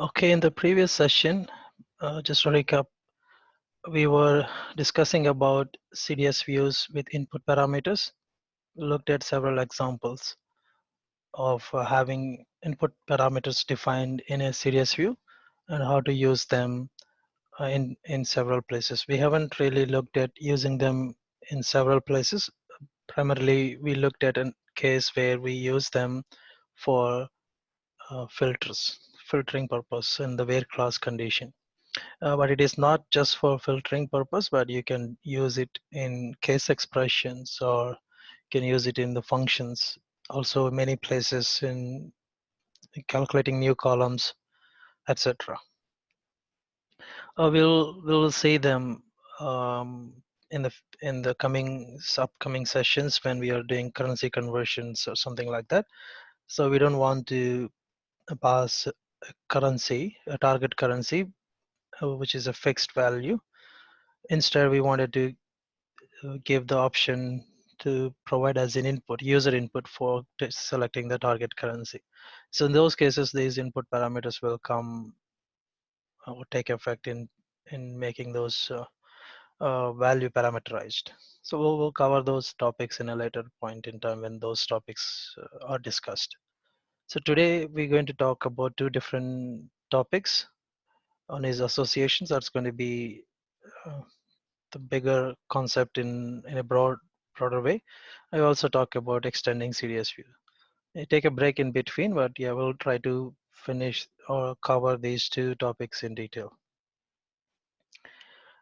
Okay, in the previous session, just to recap, we were discussing about CDS views with input parameters. We looked at several examples of having input parameters defined in a CDS view and how to use them in several places. We haven't really looked at using them in several places. Primarily, we looked at a case where we use them for filtering purpose in the where clause condition. But it is not just for filtering purpose, but you can use it in case expressions or you can use it in the functions. Also, many places in calculating new columns, etc. We'll see them um, in the upcoming sessions when we are doing currency conversions or something like that. So we don't want to pass a target currency, which is a fixed value. Instead, we wanted to give the option to provide as an input, user input for selecting the target currency. So in those cases, these input parameters will come or take effect in making those value parameterized. So we'll cover those topics in a later point in time when those topics are discussed. So today we're going to talk about two different topics. One is associations. That's going to be uh, the bigger concept in a broader way. I also talk about extending CDS view. I take a break in between, but yeah, we'll try to finish or cover these two topics in detail.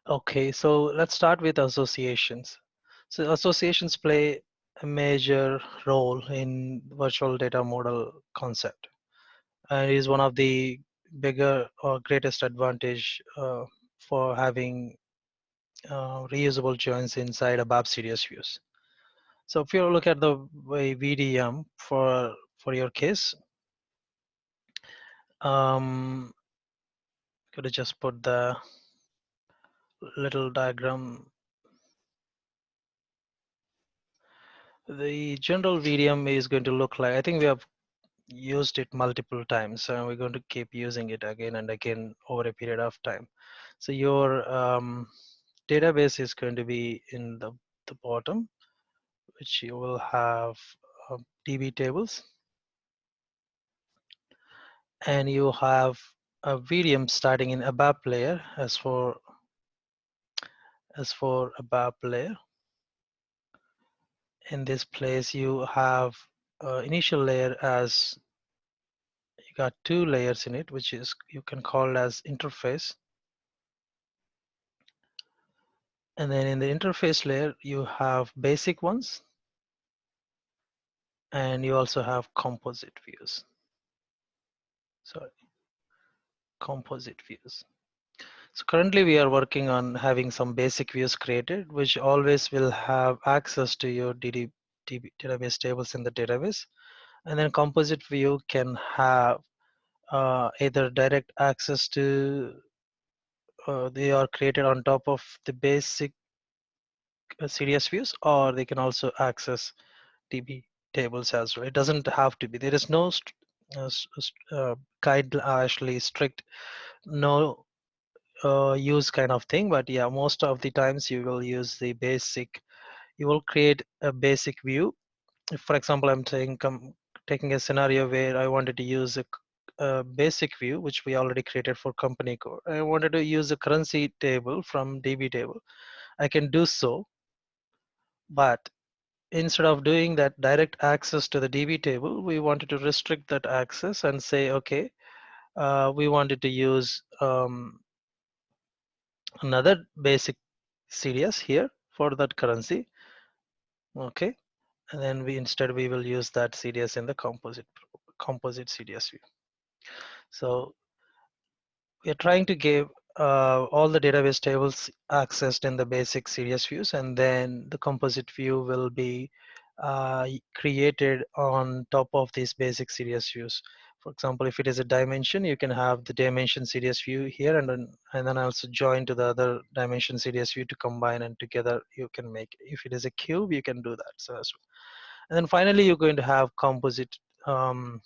Okay, so let's start with associations. So associations play a major role in virtual data model concept, and is one of the bigger or greatest advantage for having reusable joins inside ABAP CDS views. So if you look at the way VDM for your case, could I just put the little diagram. The general VDM is going to look like, I think we have used it multiple times, and we're going to keep using it again and again over a period of time. So your database is going to be in the bottom, which you will have DB tables, and you have a VDM starting in ABAP layer. As for ABAP layer, in this place you have initial layer as you got two layers in it, which is you can call as interface. And then in the interface layer, you have basic ones, and you also have composite views. Sorry, composite views. So currently we are working on having some basic views created, which always will have access to your database tables in the database. And then composite view can have either direct access to, they are created on top of the basic CDS views, or they can also access DB tables as well. It doesn't have to be. There is no guide actually strict no use kind of thing. But yeah, most of the times you will use the basic. You will create a basic view. If, for example, I'm saying taking a scenario where I wanted to use a basic view, which we already created for company core. I wanted to use a currency table from DB table. I can do so, but instead of doing that direct access to the DB table, we wanted to restrict that access and say, okay, we wanted to use another basic CDS here for that currency. Okay, and then we will use that CDS in the composite CDS view. So we're trying to give all the database tables accessed in the basic CDS views, and then the composite view will be created on top of these basic CDS views. For example, if it is a dimension, you can have the dimension CDS view here, and then also join to the other dimension CDS view to combine, and together you can make. If it is a cube, you can do that. So, and then finally, you're going to have composite. Um,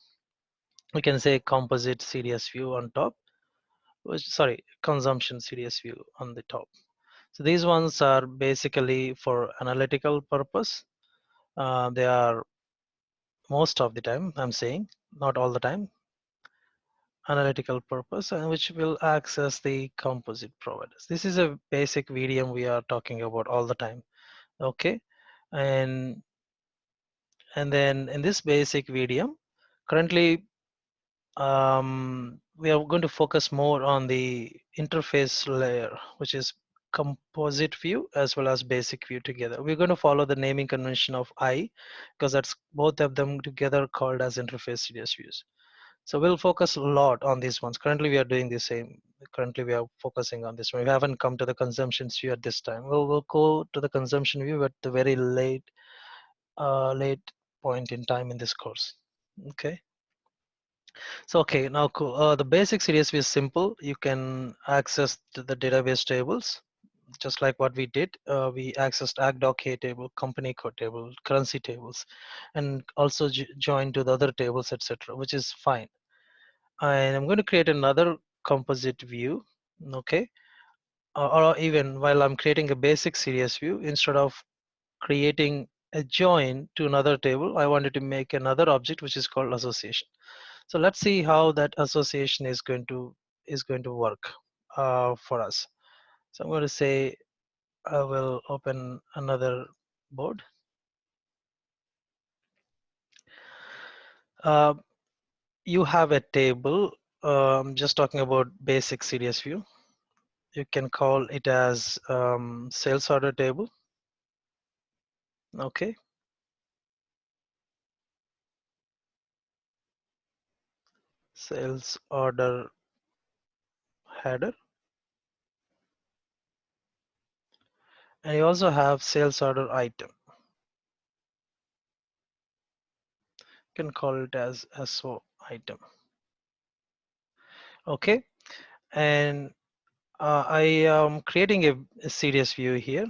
We can say composite CDS view on top, which, sorry, consumption CDS view on the top. So these ones are basically for analytical purpose. They are most of the time, I'm saying, not all the time, analytical purpose, and which will access the composite providers. This is a basic VDM we are talking about all the time. Okay, and then in this basic VDM, currently we are going to focus more on the interface layer, which is composite view as well as basic view together. We're going to follow the naming convention of I, because that's both of them together called as interface CDS views. So we'll focus a lot on these ones. Currently we are doing the same. Currently we are focusing on this one. We haven't come to the consumption view at this time. We'll go to the consumption view at the very late point in time in this course. Okay. So okay, now cool. The basic CDS view is simple. You can access the database tables just like what we did. We accessed ACDOC table, company code table, currency tables, and also join to the other tables, etc., which is fine. And I'm going to create another composite view. Okay, or even while I'm creating a basic CDS view, instead of creating a join to another table, I wanted to make another object which is called association. So let's see how that association is going to work for us. So I'm going to say I will open another board. Uh, you have a table. I'm just talking about basic CDS view. You can call it as sales order table. Okay. Sales order header. And you also have sales order item. You can call it as SO item. Okay. And I am creating a CDS view here,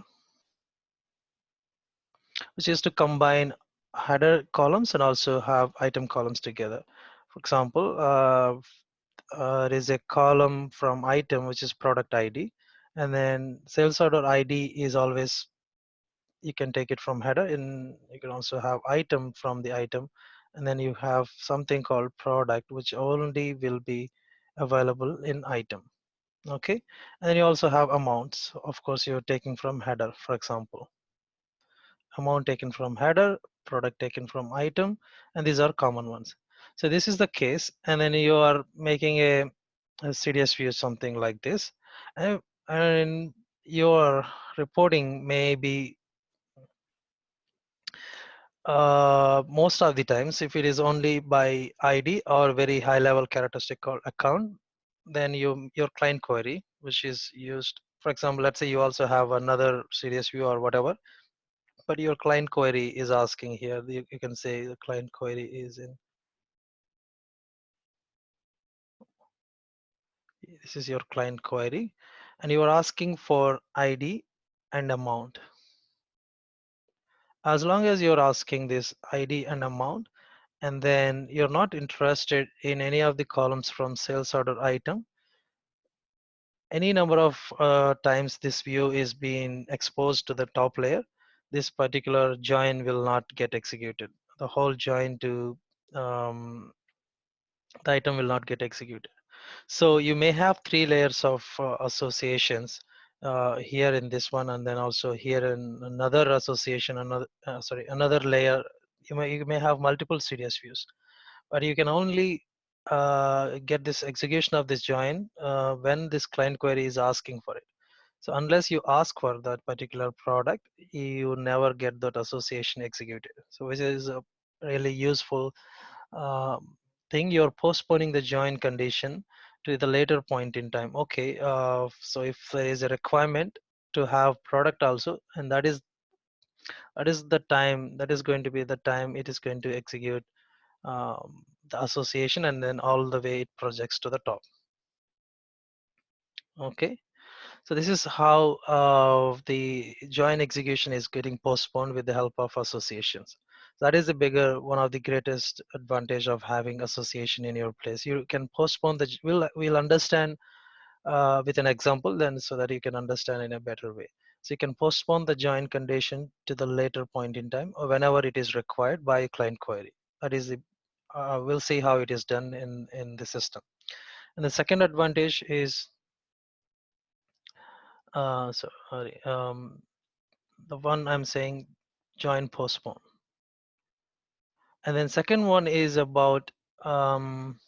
which is to combine header columns and also have item columns together. For example, there is a column from item which is product ID, and then sales order ID is always, you can take it from header, and you can also have item from the item, and then you have something called product which only will be available in item. Okay, and then you also have amounts. Of course, you're taking from header, for example, amount taken from header, product taken from item, and these are common ones. So this is the case, and then you are making a CDS view something like this, and your reporting may be most of the times, if it is only by ID or very high level characteristic called account, then your client query, which is used, for example, let's say you also have another CDS view or whatever, but your client query is asking here, you can say the client query is in, this is your client query, and you are asking for ID and amount. As long as you're asking this ID and amount, and then you're not interested in any of the columns from sales order item, any number of times this view is being exposed to the top layer, this particular join will not get executed. The whole join to um, the item will not get executed. So you may have three layers of associations here in this one, and then also here in another association, another layer. You may have multiple CDS views, but you can only get this execution of this join when this client query is asking for it. So unless you ask for that particular product, you never get that association executed. So which is a really useful thing. You're postponing the join condition to the later point in time. Okay, so if there is a requirement to have product also, and that is the time, that is going to be the time it is going to execute the association, and then all the way it projects to the top. Okay, so this is how the join execution is getting postponed with the help of associations. That is the bigger one of the greatest advantage of having association in your place. You can postpone the we'll understand with an example then so that you can understand in a better way. So you can postpone the join condition to the later point in time or whenever it is required by a client query. That is the we'll see how it is done in the system. And the second advantage is sorry, the one I'm saying join postpone. And then second one is about um,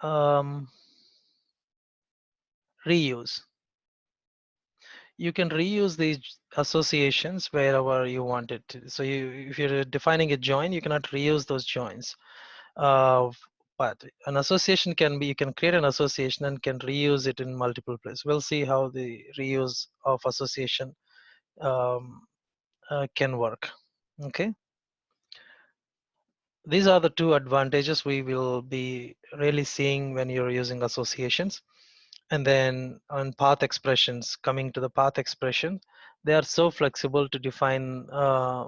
um, reuse. You can reuse these associations wherever you want it to. So if you're defining a join, you cannot reuse those joins. Uh, but an association can be, you can create an association and can reuse it in multiple places. We'll see how the reuse of association um, can work. Okay. These are the two advantages we will be really seeing when you're using associations. And then on path expressions, coming to the path expression, they are so flexible to define uh,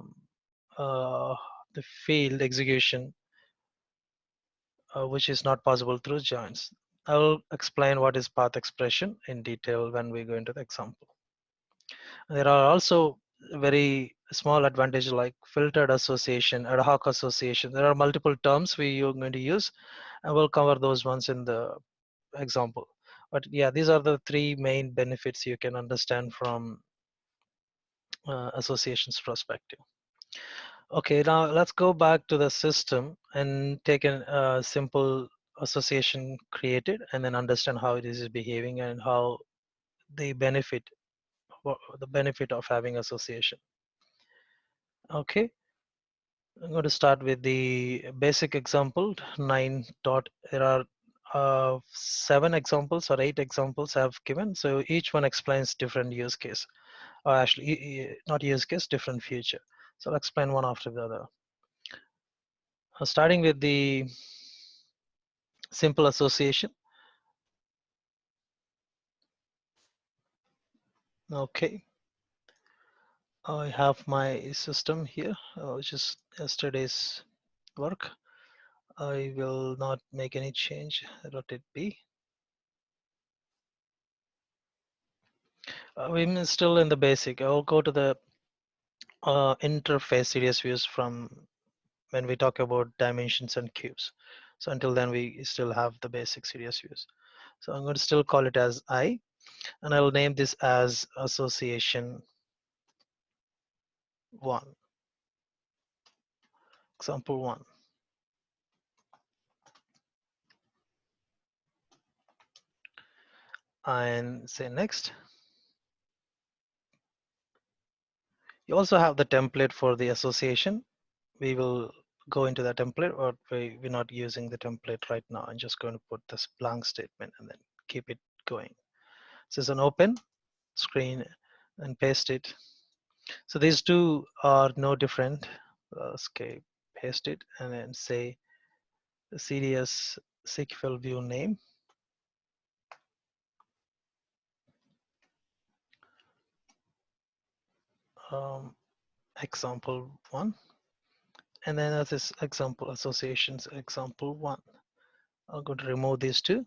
the field execution, which is not possible through joins. I'll explain what is path expression in detail when we go into the example. There are also very small advantages like filtered association, ad hoc association. There are multiple terms we are going to use, and we'll cover those ones in the example. But yeah, these are the three main benefits you can understand from associations perspective. Okay, now let's go back to the system and take a simple association created and then understand how it is behaving and how the benefit the benefit of having association. Okay, I'm going to start with the basic example 9 dot. There are 7 examples or 8 examples I've given. So each one explains different use case, or actually not use case, different future. So I'll explain one after the other. Starting with the simple association. Okay, I have my system here, which is yesterday's work. I will not make any change. Let it be. We're still in the basic. I'll go to the interface series views from when we talk about dimensions and cubes. So until then, we still have the basic series views. So I'm going to still call it as I, and I'll name this as association 1, example 1. And say next. You also have the template for the association. We will go into the template, or we're not using the template right now. I'm just going to put this blank statement and then keep it going. So it's an open screen and paste it. So these two are no different. Okay, paste it and then say the CDS SQL view name. Example 1. And then as this example associations example 1. I'm going to remove these two.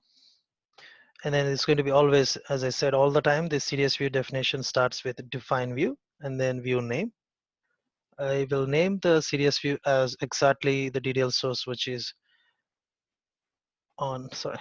And then it's going to be always, as I said, all the time, the CDS view definition starts with define view and then view name. I will name the CDS view as exactly the detail source, which is on, sorry,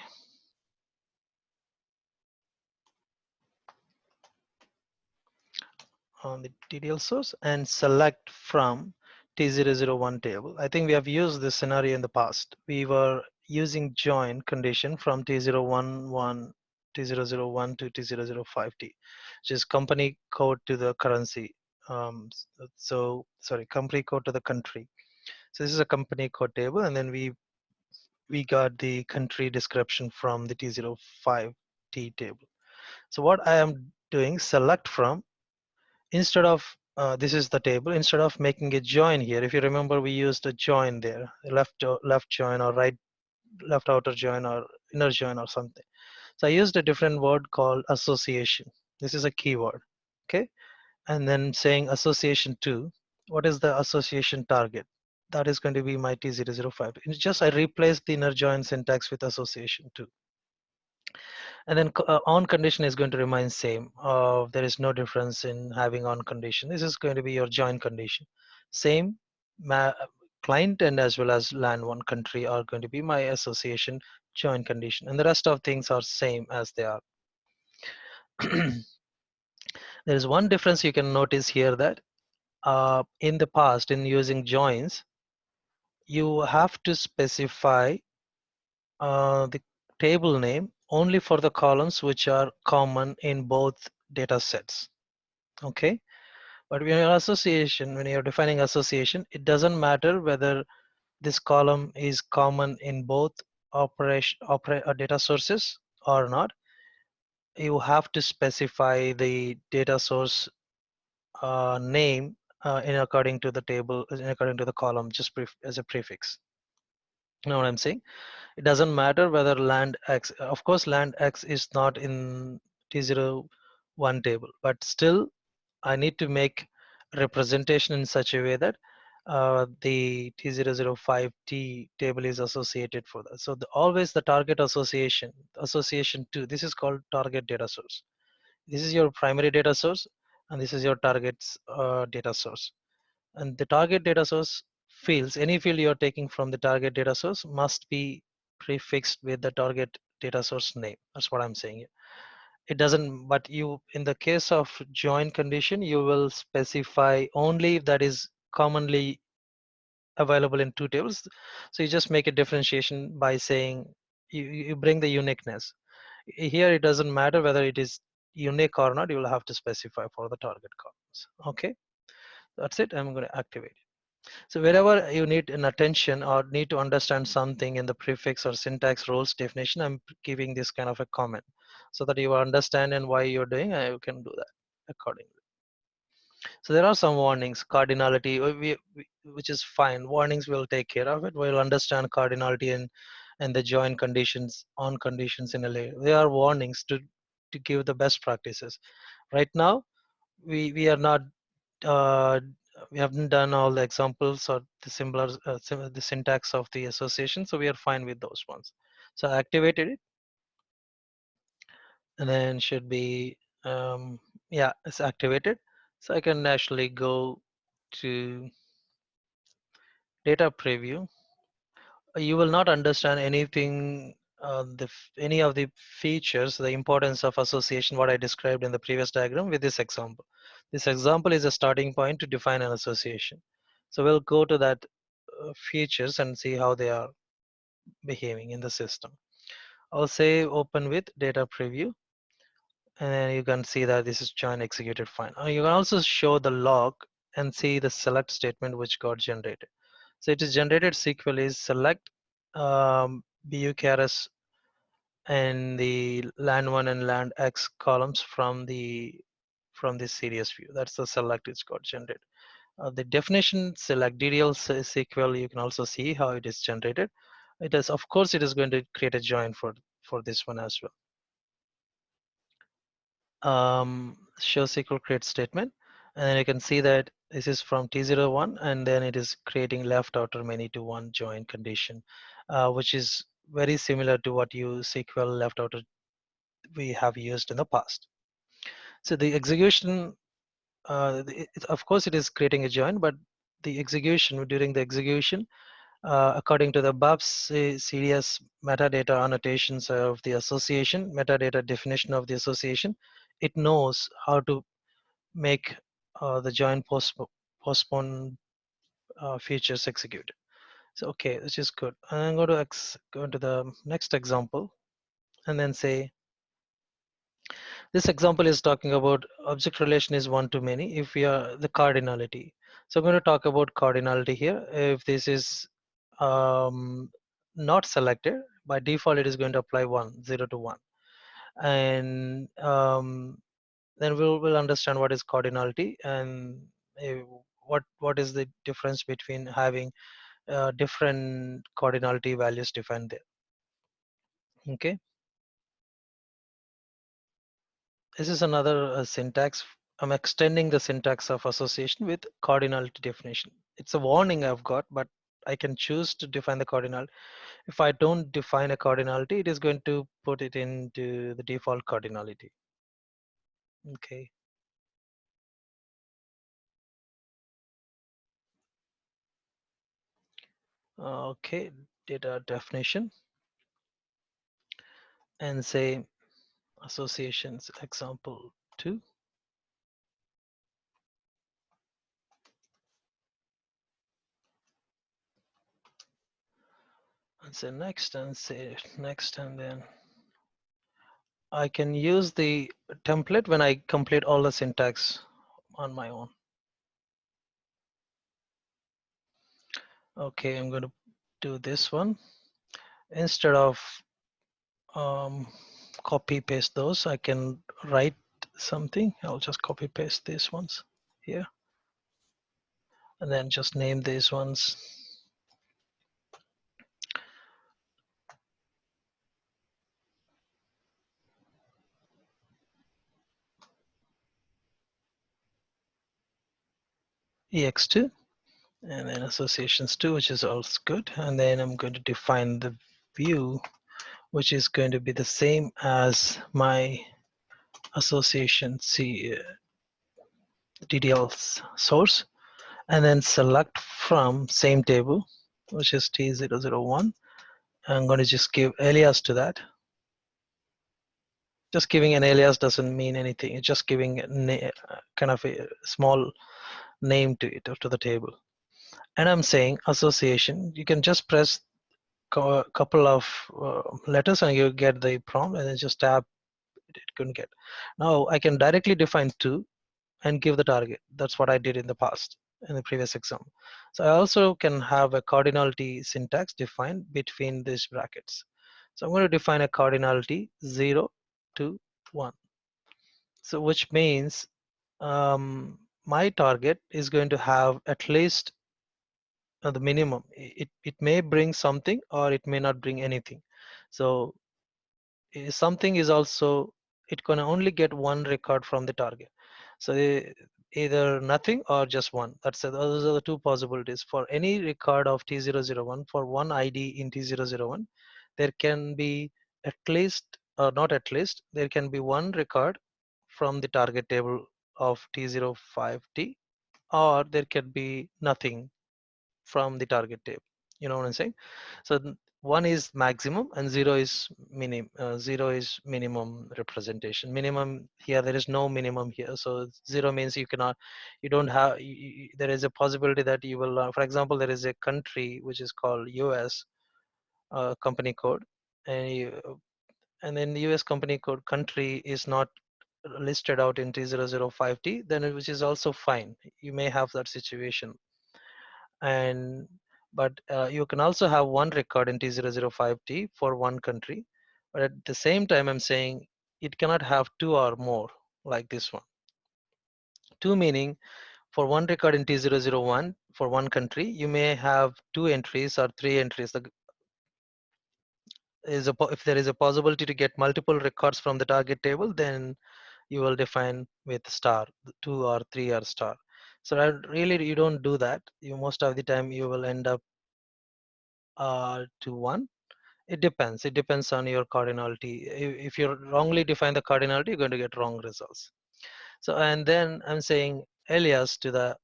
on the detail source and select from T001 table. I think we have used this scenario in the past. We were using join condition from T011, T001 to T005T, which is company code to the currency. So sorry, company code to the country. So this is a company code table, and then we got the country description from the T05T table. So what I am doing, select from, instead of this is the table, instead of making a join here, if you remember, we used a join there, left join or right left outer join or inner join or something. So I used a different word called association. This is a keyword. Okay, and then saying association to, what is the association target? That is going to be my T005. It's just I replace the inner join syntax with association too. And then on condition is going to remain same. There is no difference in having on condition. This is going to be your join condition. Same client and as well as LAN one country are going to be my association join condition. And the rest of things are same as they are. There is one difference you can notice here that in the past in using joins, you have to specify the table name only for the columns which are common in both data sets. Okay, but when you're defining association, it doesn't matter whether this column is common in both data sources or not. You have to specify the data source name in according to the table, in according to the column, just as a prefix. You know what I'm saying? It doesn't matter whether land X, of course, land X is not in T01 table, but still I need to make representation in such a way that the T005T table is associated for that. So always the target association to, this is called target data source. This is your primary data source and this is your target's data source. And the target data source fields, any field you're taking from the target data source must be prefixed with the target data source name. That's what I'm saying. It doesn't, but you, in the case of join condition, you will specify only if that is commonly available in two tables. So you just make a differentiation by saying you bring the uniqueness. Here it doesn't matter whether it is unique or not, you will have to specify for the target columns. Okay, that's it. I'm going to activate. So wherever you need an attention or need to understand something in the prefix or syntax roles definition, I'm giving this kind of a comment so that you understand and why you're doing, you can do that accordingly. So there are some warnings, cardinality, which is fine. Warnings will take care of it. We'll understand cardinality and the join conditions, on conditions in a layer. There are warnings to give the best practices. Right now, we are not uh, we haven't done all the examples or the similar the syntax of the association, so we are fine with those ones. So I activated it, and then should be yeah, it's activated. So I can actually go to data preview. You will not understand anything, any of the features, the importance of association, what I described in the previous diagram with this example. This example is a starting point to define an association. So we'll go to that features and see how they are behaving in the system. I'll say open with data preview, and then you can see that this is join executed fine. You can also show the log and see the select statement which got generated. So it is generated SQL is select BUKRS and the land1 and land X columns from the series view. That's the select it's got generated. The definition select DDL SQL, you can also see how it is generated. It is, of course, it is going to create a join for this one as well. Show SQL create statement, and then you can see that this is from T01, and then it is creating left outer many to one join condition, which is very similar to what you SQL left outer we have used in the past. So the execution, of course, it is creating a join, but the execution, during the execution, according to the above CDS metadata annotations of the association, metadata definition of the association, it knows how to make the join postpone features executed. So okay, which is good. I'm going to go into the next example and then say this example is talking about object relation is one to many if we are the cardinality. So I'm going to talk about cardinality here. If this is not selected, by default it is going to apply 1, 0 to 1. And then we'll understand what is cardinality and uh, what is the difference between having different cardinality values defined there. Okay, this is another syntax I'm extending the syntax of association with cardinality definition. It's a warning I've got, but I can choose to define the cardinal. If I don't define a cardinality, it is going to put it into the default cardinality. Okay. Okay, data definition, and say associations example 2, and say next, and say next, and then I can use the template when I complete all the syntax on my own. Okay, I'm going to do this one. Instead of um, copy paste those, I can write something. I'll just copy paste these ones here, and then just name these ones ex2, and then associations 2, which is also good. And then I'm going to define the view, which is going to be the same as my association C DDL source, and then select from same table, which is T001. I'm going to just give alias to that. Just giving an alias doesn't mean anything. It's just giving kind of a small name to it or to the table. And I'm saying association. You can just press a couple of letters and you get the prompt, and then just tap it couldn't get. Now I can directly define two and give the target. That's what I did in the past, in the previous example. So I also can have a cardinality syntax defined between these brackets. So I'm going to define a cardinality 0 to 1. So which means my target is going to have at least the minimum. It may bring something or it may not bring anything. So something is also, it can only get one record from the target. So either nothing or just one. Those are the two possibilities. For any record of T001, for one ID in T001, there can be at least, or not at least, there can be one record from the target table of T05T, or there can be nothing from the target table. You know what I'm saying? So one is maximum and zero is zero is minimum representation. Minimum here, there is no minimum here. So zero means you cannot, you don't have. There is a possibility that you will. For example, there is a country which is called US company code, and and then the US company code country is not listed out in T005T, then which is also fine. You may have that situation, and but you can also have one record in T005T for one country, but at the same time I'm saying it cannot have two or more like this one. Two meaning, for one record in T001 for one country, you may have two entries or three entries. If there is a possibility to get multiple records from the target table, then you will define with star, two or three or star. So really you don't do that. You most of the time you will end up to one. It depends. It depends on your cardinality. If you wrongly define the cardinality, you're going to get wrong results. So, and then I'm saying alias to the,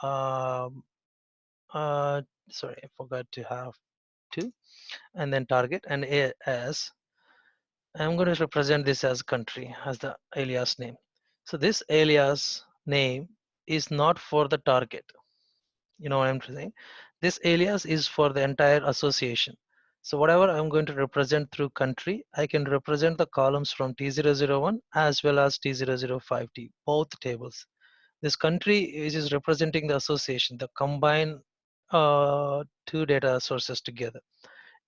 um, uh, sorry, I forgot to have two, and then target and as. I'm going to represent this as country as the alias name. So this alias name is not for the target. You know what I'm saying? This alias is for the entire association. So whatever I'm going to represent through country, I can represent the columns from T001 as well as T005T, both tables. This country is representing the association, the combine two data sources together.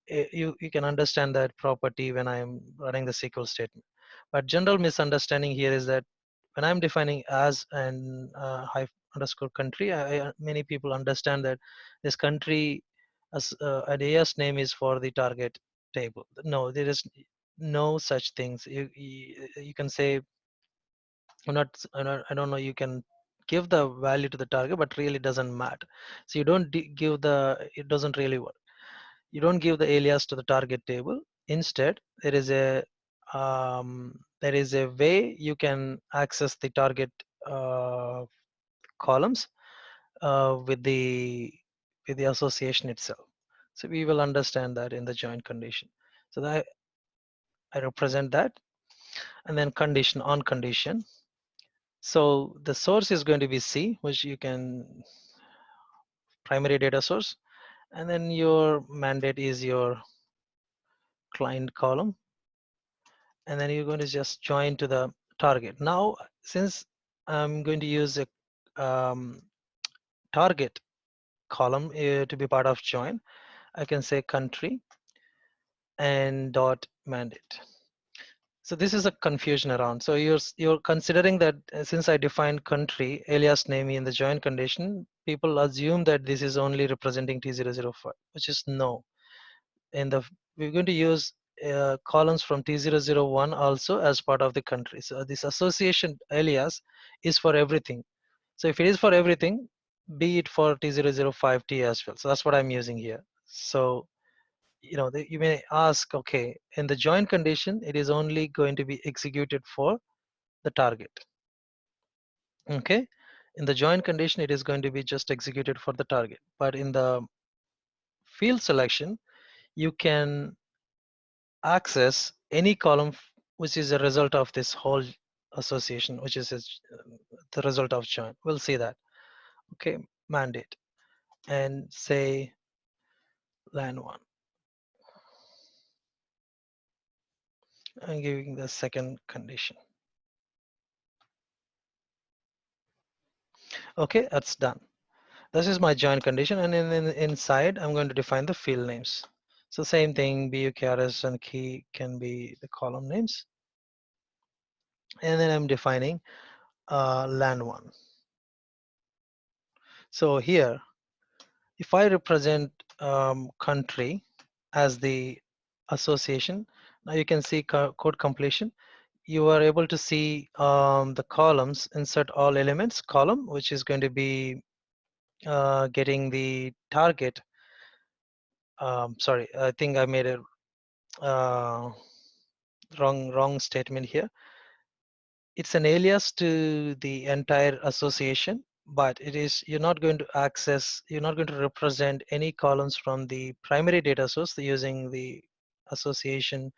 You can understand that property when I'm running the SQL statement. But general misunderstanding here is that when I'm defining as and underscore country, many people understand that this country as an AS name is for the target table. No, there is no such things. You can say I don't know, you can give the value to the target, but really doesn't matter. So you don't give the, it doesn't really work. You don't give the alias to the target table. Instead, there is a way you can access the target uh, columns with the association itself. So we will understand that in the joint condition. So that I represent that, and then condition on condition. So the source is going to be C, which you can primary data source, and then your mandate is your client column, and then you're going to just join to the target. Now, since I'm going to use a um, target column to be part of join, I can say country and dot mandate. So this is a confusion around. So you're considering that since I defined country alias name in the join condition, people assume that this is only representing T005, which is no. In the We're going to use columns from T001 also as part of the country. So this association alias is for everything. So if it is for everything, be it for T005T as well. So that's what I'm using here. So you may ask, okay, in the join condition, it is only going to be executed for the target. Okay, in the join condition, it is going to be just executed for the target. But in the field selection, you can access any column which is a result of this whole association, which is the result of join. We'll see that. Okay, mandate and say LAN 1. I'm giving the second condition. Okay, that's done. This is my join condition, and inside I'm going to define the field names. So same thing, BUKRS and key can be the column names. And then I'm defining LAN 1. So here, if I represent country as the association, now you can see code completion. You are able to see the columns, insert all elements column, which is going to be getting the target. Sorry, I think I made a wrong statement here. It's an alias to the entire association, but you're not going to represent any columns from the primary data source using the association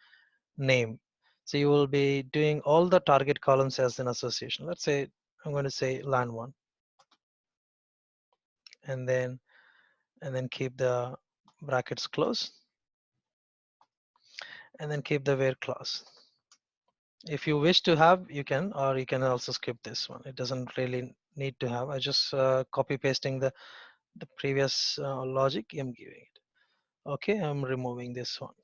name. So you will be doing all the target columns as an association. Let's say I'm going to say LAN1, and then keep the brackets closed, and then keep the where clause. If you wish to have, you can, or you can also skip this one. It doesn't really need to have. I just copy pasting the previous logic I'm giving it. Okay, I'm removing this one.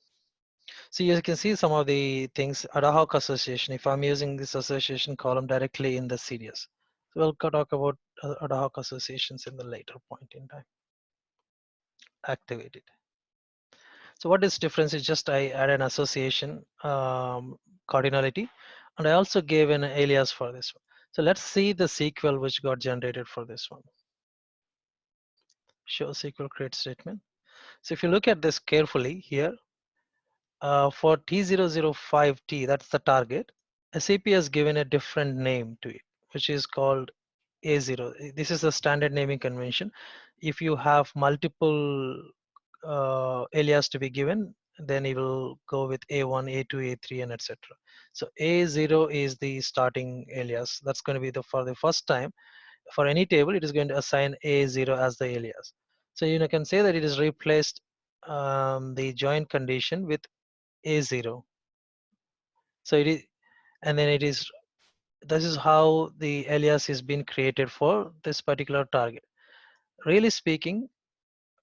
So you can see some of the things ad hoc association. If I'm using this association column directly in the CDS, so we'll talk about ad hoc associations in the later point in time. Activated. So what is difference is just I add an association cardinality, and I also gave an alias for this one. So let's see the SQL which got generated for this one. Show SQL create statement. So if you look at this carefully here, for T005T, that's the target, SAP has given a different name to it, which is called A0. This is a standard naming convention. If you have multiple alias to be given, then it will go with A1, A2, A3, and etc. So A0 is the starting alias. That's going to be for the first time. For any table, it is going to assign A0 as the alias. So you can say that it is replaced the join condition with A0. So it is, and then it is, this is how the alias is being created for this particular target. Really speaking,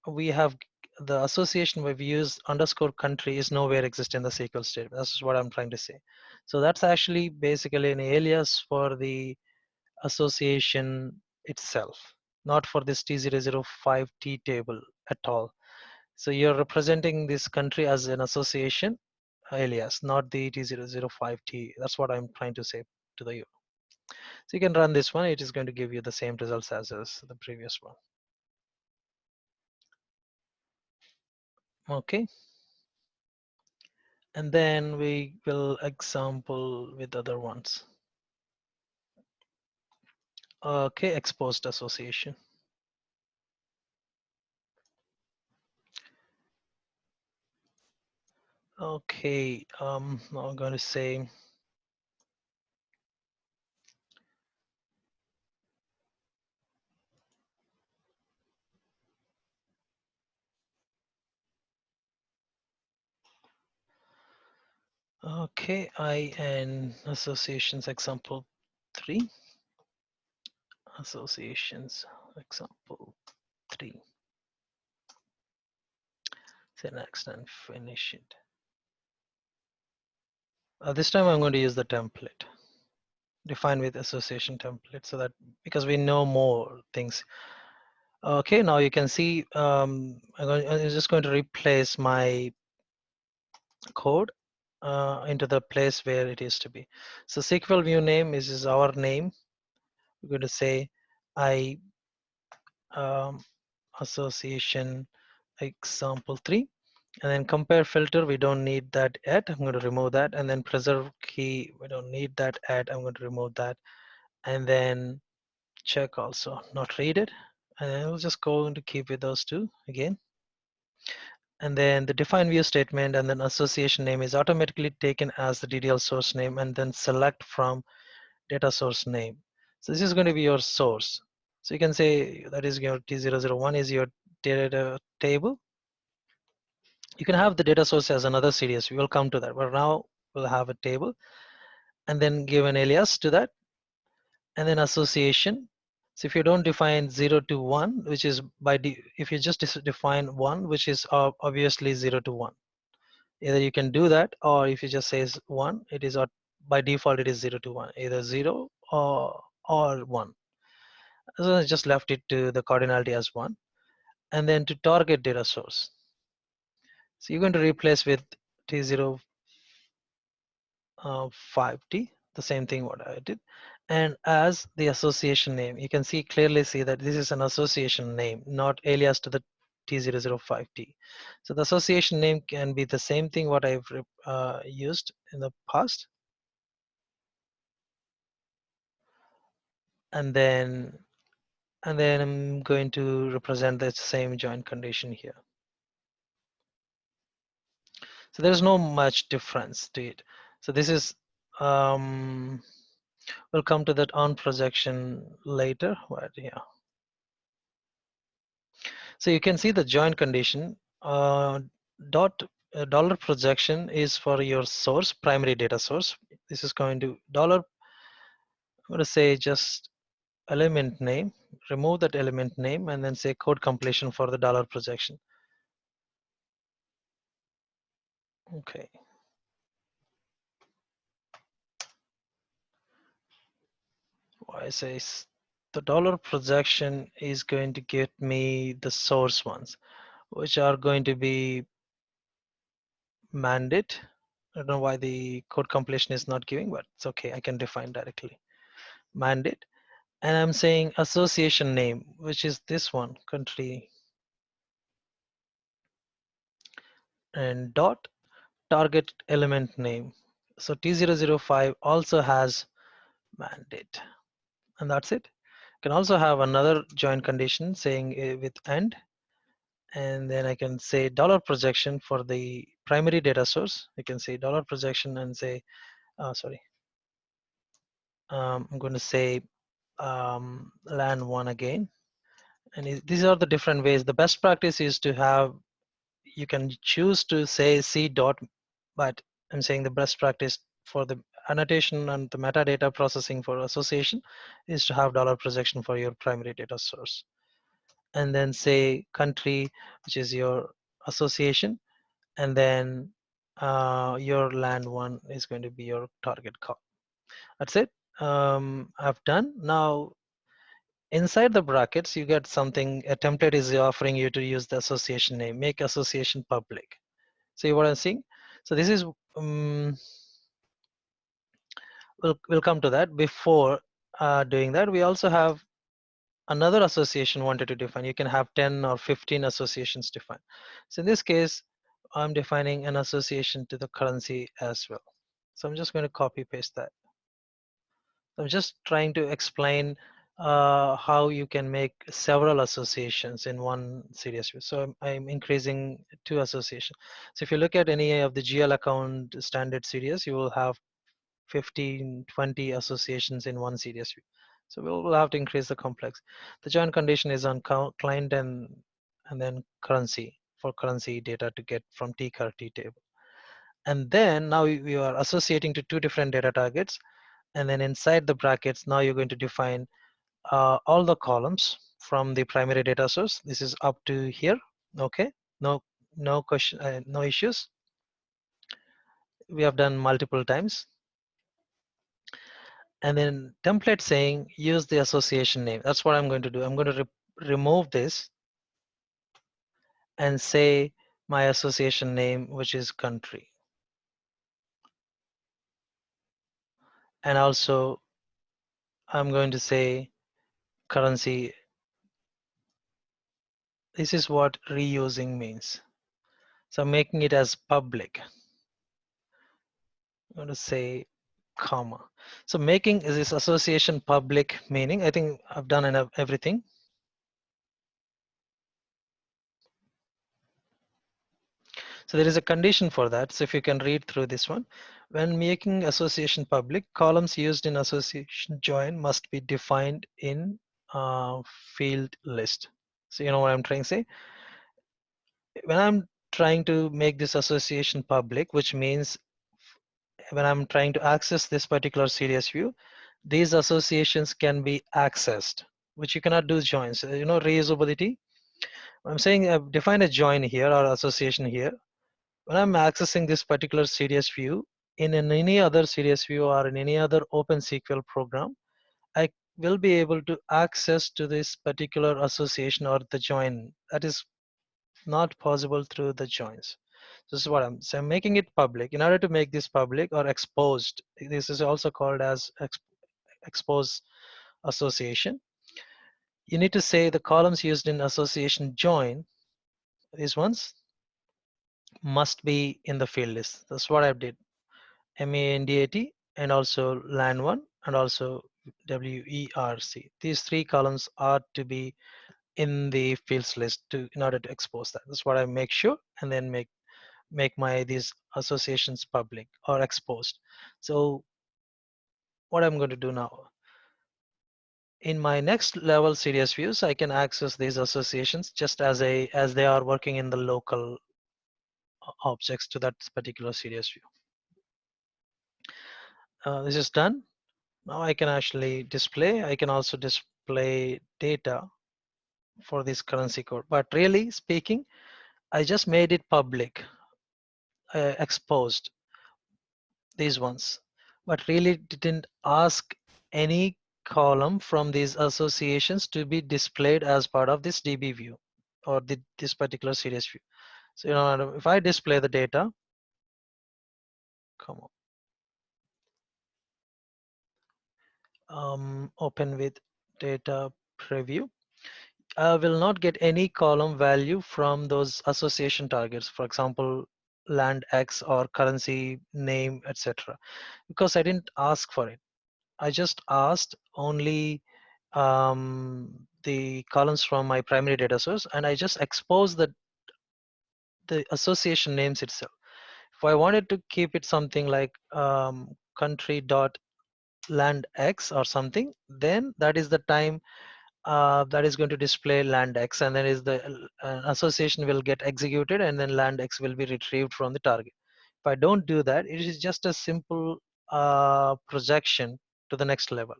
we have the association we've used underscore country is nowhere exist in the SQL statement. That's what I'm trying to say. So that's actually basically an alias for the association itself, not for this T005T table at all. So you're representing this country as an association alias, not the T005T. That's what I'm trying to say to the you. So you can run this one. It is going to give you the same results as the previous one. Okay. And then we will example with other ones. Okay, exposed association. Okay, now I'm going to say okay, IN associations example 3. Associations example 3. Say next and finish it. This time I'm going to use the template. Define with association template, so that because we know more things. Okay, now you can see I'm just going to replace my code into the place where it is to be. So SQL view name is our name. We're going to say I association example 3, and then compare filter, we don't need that yet. I'm going to remove that. And then preserve key, we don't need that yet. I'm going to remove that. And then check also not read it, and then we'll just go to keep with those two again. And then the define view statement, and then association name is automatically taken as the DDL source name, and then select from data source name. So this is going to be your source. So you can say that is your T001 is your data table. You can have the data source as another CDS. We will come to that, but now we'll have a table, and then give an alias to that, and then association. So if you don't define 0 to 1, which is if you just define 1, which is obviously 0 to 1. Either you can do that, or if you just say 1, it is by default it is 0 to 1, either 0 or 1. So I just left it to the cardinality as 1. And then to target data source. So you're going to replace with T0 5T, the same thing what I did. And as the association name, you can clearly see that this is an association name, not alias to the T005T. So the association name can be the same thing what I've used in the past. And then I'm going to represent the same join condition here. So there's no much difference to it. So this is we'll come to that on projection later, but yeah. So you can see the join condition. Dollar projection is for your source, primary data source. This is going to dollar. I'm going to say just element name. Remove that element name, and then say code completion for the dollar projection. Okay. I say the dollar projection is going to get me the source ones, which are going to be mandate. I don't know why the code completion is not giving, but it's okay. I can define directly mandate. And I'm saying association name, which is this one, country, and dot target element name. So T005 also has mandate, and that's it. You can also have another join condition saying with end, and then I can say dollar projection for the primary data source. You can say dollar projection and say, sorry, I'm going to say LAN one again. And these are the different ways. The best practice is to have, you can choose to say C dot, but I'm saying the best practice for the annotation and the metadata processing for association is to have dollar projection for your primary data source. And then say country, which is your association, and then your LAN one is going to be your target call. That's it. I've done. Now inside the brackets, you get something, a template is offering you to use the association name, make association public. See what I'm saying? So this is, we'll come to that. Before, doing that, we also have another association wanted to define. You can have 10 or 15 associations defined. So in this case, I'm defining an association to the currency as well. So I'm just going to copy paste that. I'm just trying to explain how you can make several associations in one serious view. So I'm increasing two associations. So if you look at any of the GL account standard series, you will have 15, 20 associations in one serious view. So we'll have to increase the complex. The joint condition is on client and then currency for currency data to get from T table. And then now we are associating to two different data targets. And then inside the brackets, now you're going to define all the columns from the primary data source. This is up to here. Okay, no question, no issues. We have done multiple times. And then template saying use the association name. That's what I'm going to do. I'm going to remove this and say my association name, which is country. And also I'm going to say currency. This is what reusing means. So I'm making it as public. I'm going to say comma. So making is this association public meaning. I think I've done everything. So there is a condition for that. So if you can read through this one, when making association public, columns used in association join must be defined in field list. So you know what I'm trying to say? When I'm trying to make this association public, which means when I'm trying to access this particular series view, these associations can be accessed, which you cannot do joins. You know, reusability. I'm saying I've defined a join here or association here. When I'm accessing this particular series view in any other series view or in any other OpenSQL program, I will be able to access to this particular association or the join. That is not possible through the joins. This is what I'm saying. I'm making it public. In order to make this public or exposed, this is also called as expose association. You need to say the columns used in association join, these ones, must be in the field list. That's what I did. MANDAT and also LAN1 and also WERC. These three columns are to be in the fields list in order to expose that. That's what I make sure and then make my these associations public or exposed. So what I'm going to do now, in my next level series views, I can access these associations just as they are working in the local objects to that particular series view. This is done. Now I can actually display. I can also display data for this currency code. But really speaking, I just made it public, exposed these ones, but really didn't ask any column from these associations to be displayed as part of this DB view or this particular series view. So you know, if I display the data, come on, open with data preview. I will not get any column value from those association targets, for example, land X or currency name, etc. Because I didn't ask for it. I just asked only the columns from my primary data source, and I just exposed the association names itself. If I wanted to keep it something like country dot land X or something, then that is the time that is going to display land X, and then is the association will get executed, and then land X will be retrieved from the target. If I don't do that, it is just a simple projection to the next level.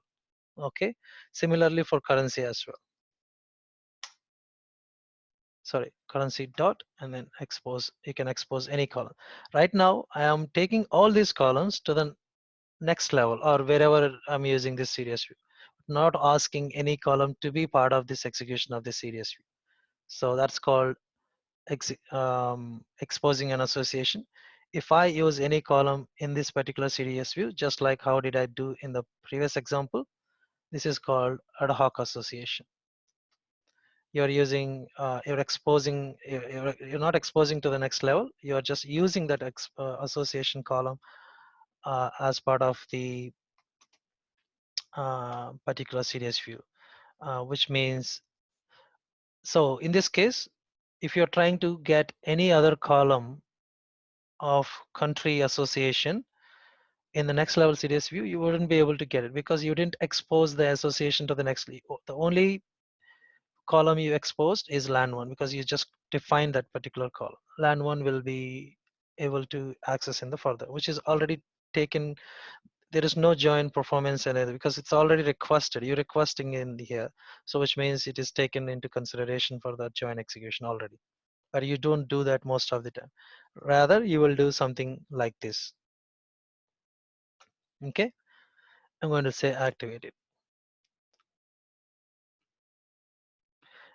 Okay, similarly for currency as well. Sorry, currency dot and then expose. You can expose any column. Right now I am taking all these columns to the next level or wherever I'm using this series view, not asking any column to be part of this execution of the series view. So that's called exposing an association. If I use any column in this particular series view, just like how did I do in the previous example, This is called ad hoc association. You're using, you're exposing, you're not exposing to the next level. You're just using that association column as part of the particular CDS view, which means, so in this case, if you're trying to get any other column of country association in the next level CDS view, you wouldn't be able to get it because you didn't expose the association to the next. The only column you exposed is LAN1 because you just defined that particular column. LAN1 will be able to access in the further, which is already taken. There is no join performance in it because it's already requested. You're requesting in here, so which means it is taken into consideration for the join execution already. But you don't do that most of the time. Rather, you will do something like this. Okay, I'm going to say activated.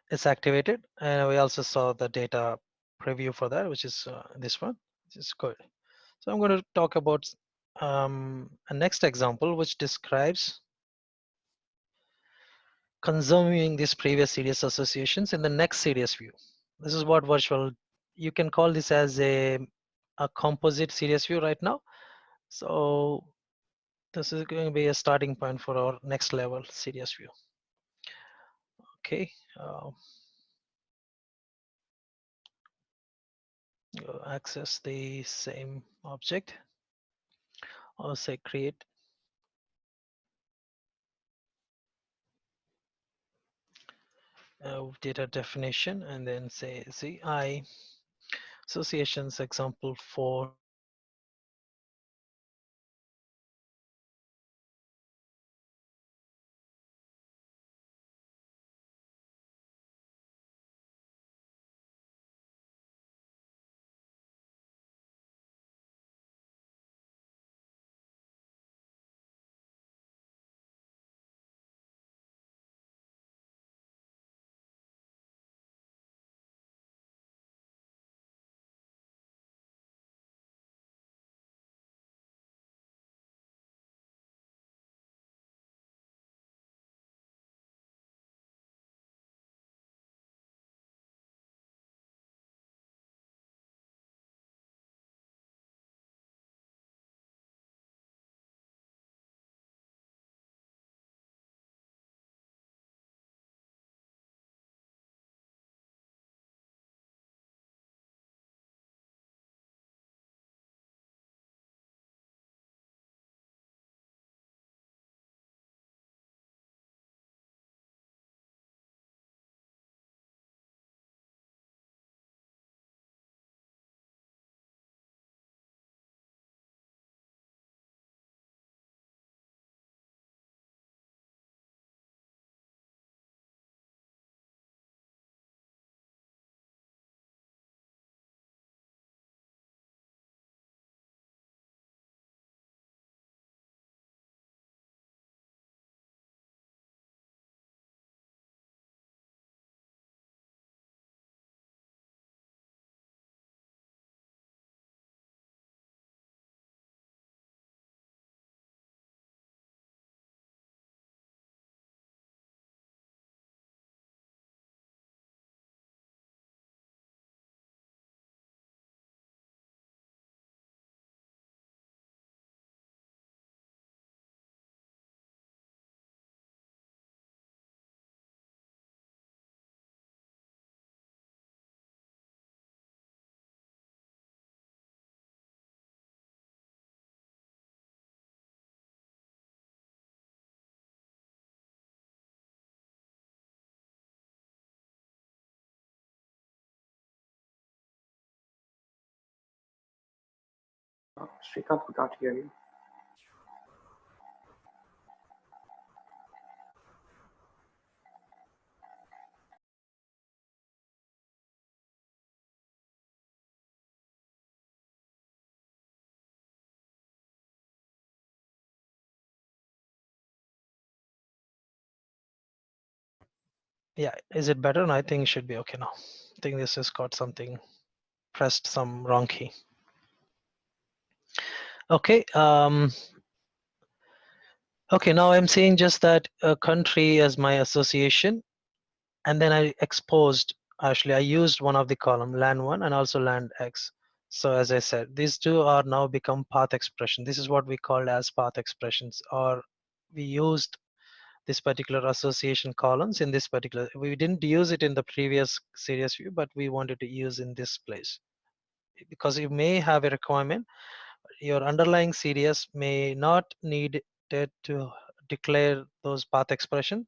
It's activated, and we also saw the data preview for that, which is this one, which is good. So I'm going to talk about a next example which describes consuming these previous CDS associations in the next CDS view. This is what virtual, you can call this as a composite CDS view right now. So this is going to be a starting point for our next level CDS view. Okay, access the same object. I'll say create. Data definition, and then say CI associations example 4. Srikanth, we can't hear you. Yeah, is it better? And I think it should be okay now. I think this has got something, pressed some wrong key. Okay, Okay, now I'm saying just that a country as my association, and then I exposed, actually I used one of the column, land 1 and also land x. So as I said, these two are now become path expression. This is what we called as path expressions, or we used this particular association columns in this particular, we didn't use it in the previous series view, but we wanted to use in this place because you may have a requirement, your underlying series may not need it to declare those path expression,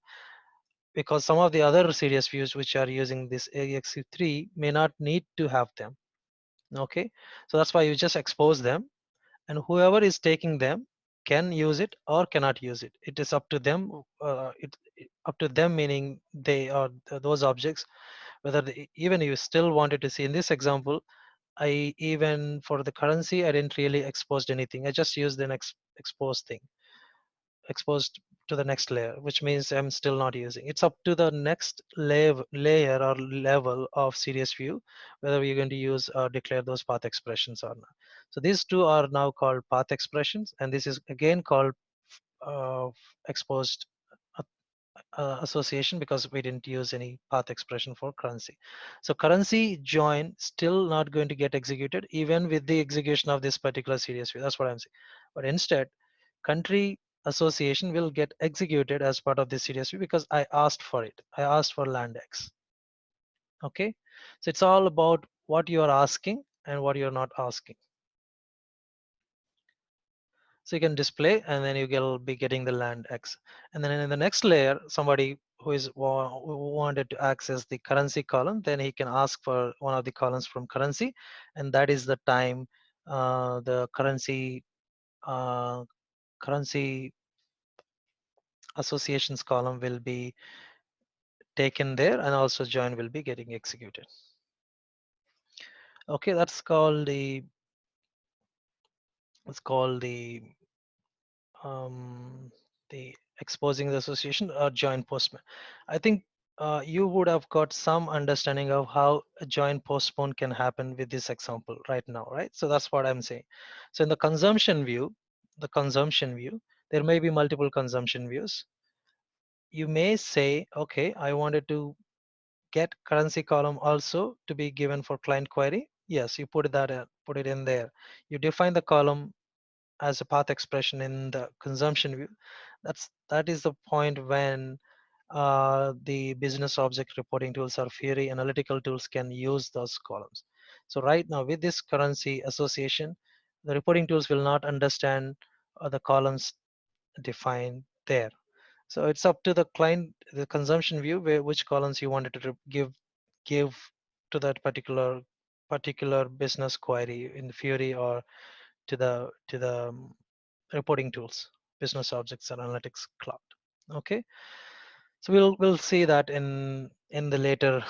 because some of the other series views which are using this AXC3 may not need to have them. Okay, so that's why you just expose them, and whoever is taking them can use it or cannot use it. It is up to them. Up to them, meaning they are those objects. Whether they, even you still wanted to see in this example, I even for the currency I didn't really exposed anything. I just used an expose thing, exposed to the next layer, which means I'm still not using. It's up to the next layer or level of series view whether we're going to use or declare those path expressions or not. So these two are now called path expressions, and this is again called uh, exposed association because we didn't use any path expression for currency. So currency join still not going to get executed even with the execution of this particular series view. That's what I'm saying. But instead, country association will get executed as part of this series view because I asked for it. I asked for land X. Okay. So it's all about what you are asking and what you're not asking. So you can display and then you will be getting the land X. And then in the next layer, somebody who is who wanted to access the currency column, then he can ask for one of the columns from currency, and that is the time the uh, currency associations column will be taken there, and also join will be getting executed. Okay, that's called the, it's called um, the exposing the association or joint postman. I think you would have got some understanding of how a joint postpone can happen with this example right now, right? So that's what I'm saying. So in the consumption view, there may be multiple consumption views. You may say, okay, I wanted to get currency column also to be given for client query. Yes, you put that put it in there. You define the column as a path expression in the consumption view. That is the point when the business object reporting tools or Fury analytical tools can use those columns. So right now with this currency association, the reporting tools will not understand the columns defined there. So it's up to the client, the consumption view, where which columns you wanted to give to that particular business query in Fury or to the reporting tools, business objects and analytics cloud. Okay, so we'll see that in the later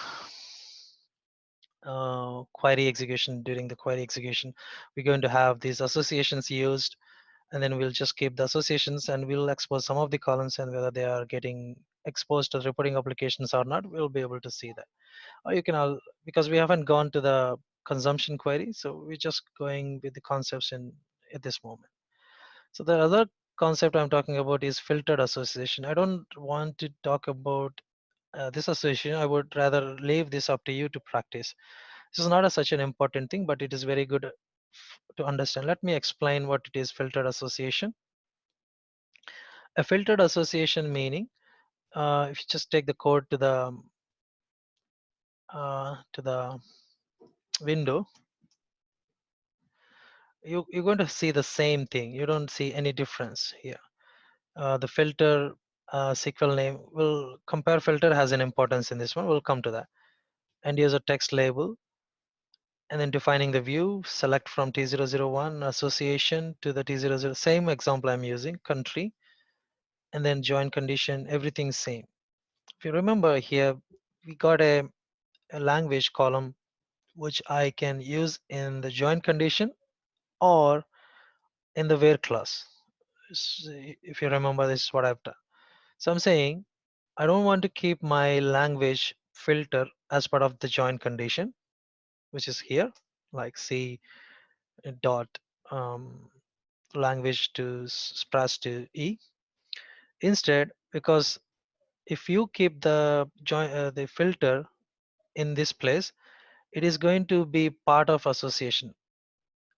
query execution. During the query execution, we're going to have these associations used, and then we'll just keep the associations and we'll expose some of the columns, and whether they are getting exposed to the reporting applications or not, we'll be able to see that. Or you can all, because we haven't gone to the consumption query, so we're just going with the concepts in at this moment. So the other concept I'm talking about is filtered association. I don't want to talk about this association. I would rather leave this up to you to practice. This is not such an important thing, but it is very good to understand. Let me explain what it is. Filtered association. A filtered association meaning, if you just take the code to the window, you're going to see the same thing. You don't see any difference here. The filter SQL name will compare filter has an importance in this one. We'll come to that. End user text label, and then defining the view, select from T001 association to the T00, same example I'm using, country, and then join condition, everything same. If you remember here, we got a language column which I can use in the join condition or in the where class. If you remember, this is what I've done. So I'm saying I don't want to keep my language filter as part of the join condition, which is here, like C dot um, language to sprash to E. Instead, because if you keep the filter in this place, it is going to be part of association.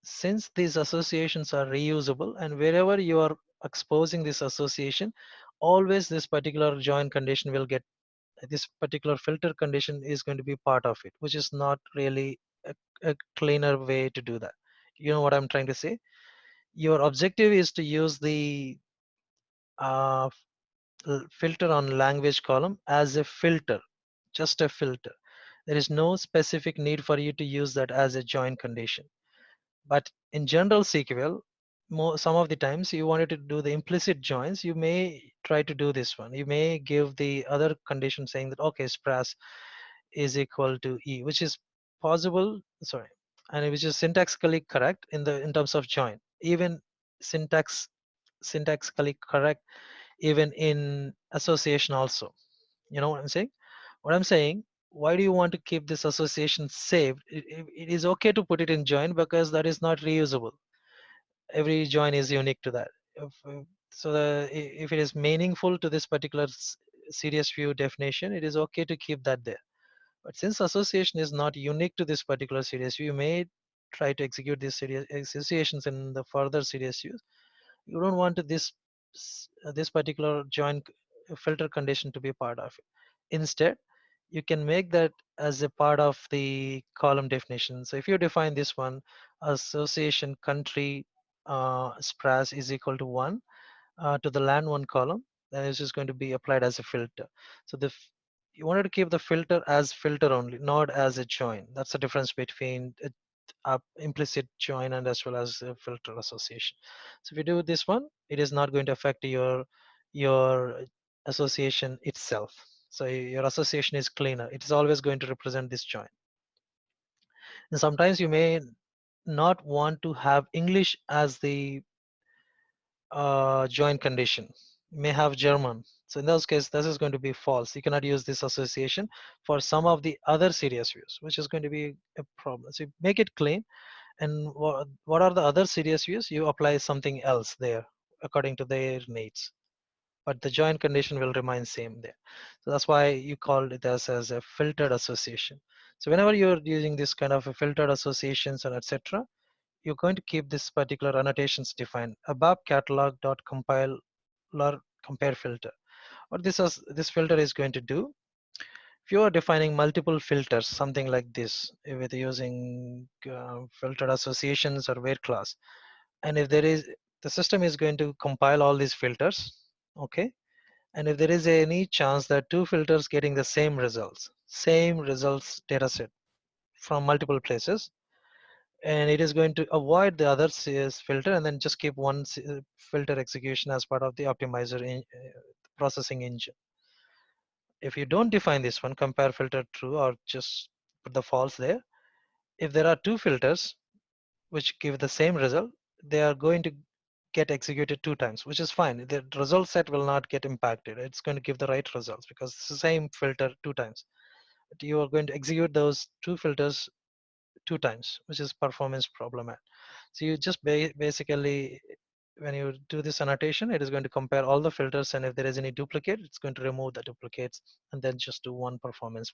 Since these associations are reusable, and wherever you are exposing this association, always this particular join condition will get, this particular filter condition is going to be part of it, which is not really a cleaner way to do that. You know what I'm trying to say? Your objective is to use the uh, filter on language column as a filter, just a filter. There is no specific need for you to use that as a join condition. But in general SQL, some of the times you wanted to do the implicit joins, you may try to do this one. You may give the other condition saying that okay, spras is equal to e, which is possible. Sorry, and which is syntactically correct in terms of join. Even syntax syntactically correct even in association also. You know what I'm saying? What I'm saying, why do you want to keep this association saved? It is okay to put it in join because that is not reusable. Every join is unique to that. So if it is meaningful to this particular serious view definition, it is okay to keep that there. But since association is not unique to this particular serious view, you may try to execute these serious associations in the further serious views. You don't want this particular join filter condition to be part of it. Instead, you can make that as a part of the column definition. So if you define this one, association country spras is equal to 1 to the land one column, then it's just going to be applied as a filter. So you wanted to keep the filter as filter only, not as a join. That's the difference between implicit join and as well as filter association. So if you do this one, it is not going to affect your association itself. So your association is cleaner. It is always going to represent this join. And sometimes you may not want to have English as the join condition. You may have German. So in those cases, this is going to be false. You cannot use this association for some of the other serious views, which is going to be a problem. So you make it clean. And what are the other serious views? You apply something else there according to their needs. But the join condition will remain same there. So that's why you called it as a filtered association. So whenever you're using this kind of a filtered associations and etc., you're going to keep this particular annotations defined above catalog dot compiler compare filter. What this filter is going to do, if you are defining multiple filters, something like this, with using filtered associations or where class, and if there is, the system is going to compile all these filters, okay, and if there is any chance that two filters getting the same results data set from multiple places, and it is going to avoid the other CS filter and then just keep one filter execution as part of the optimizer processing engine. If you don't define this one, compare filter true or just put the false there, if there are two filters which give the same result, they are going to get executed two times, which is fine. The result set will not get impacted. It's going to give the right results because it's the same filter two times. But you are going to execute those two filters two times, which is performance problem. So you just basically, when you do this annotation, it is going to compare all the filters, and if there is any duplicate, it's going to remove the duplicates and then just do one performance.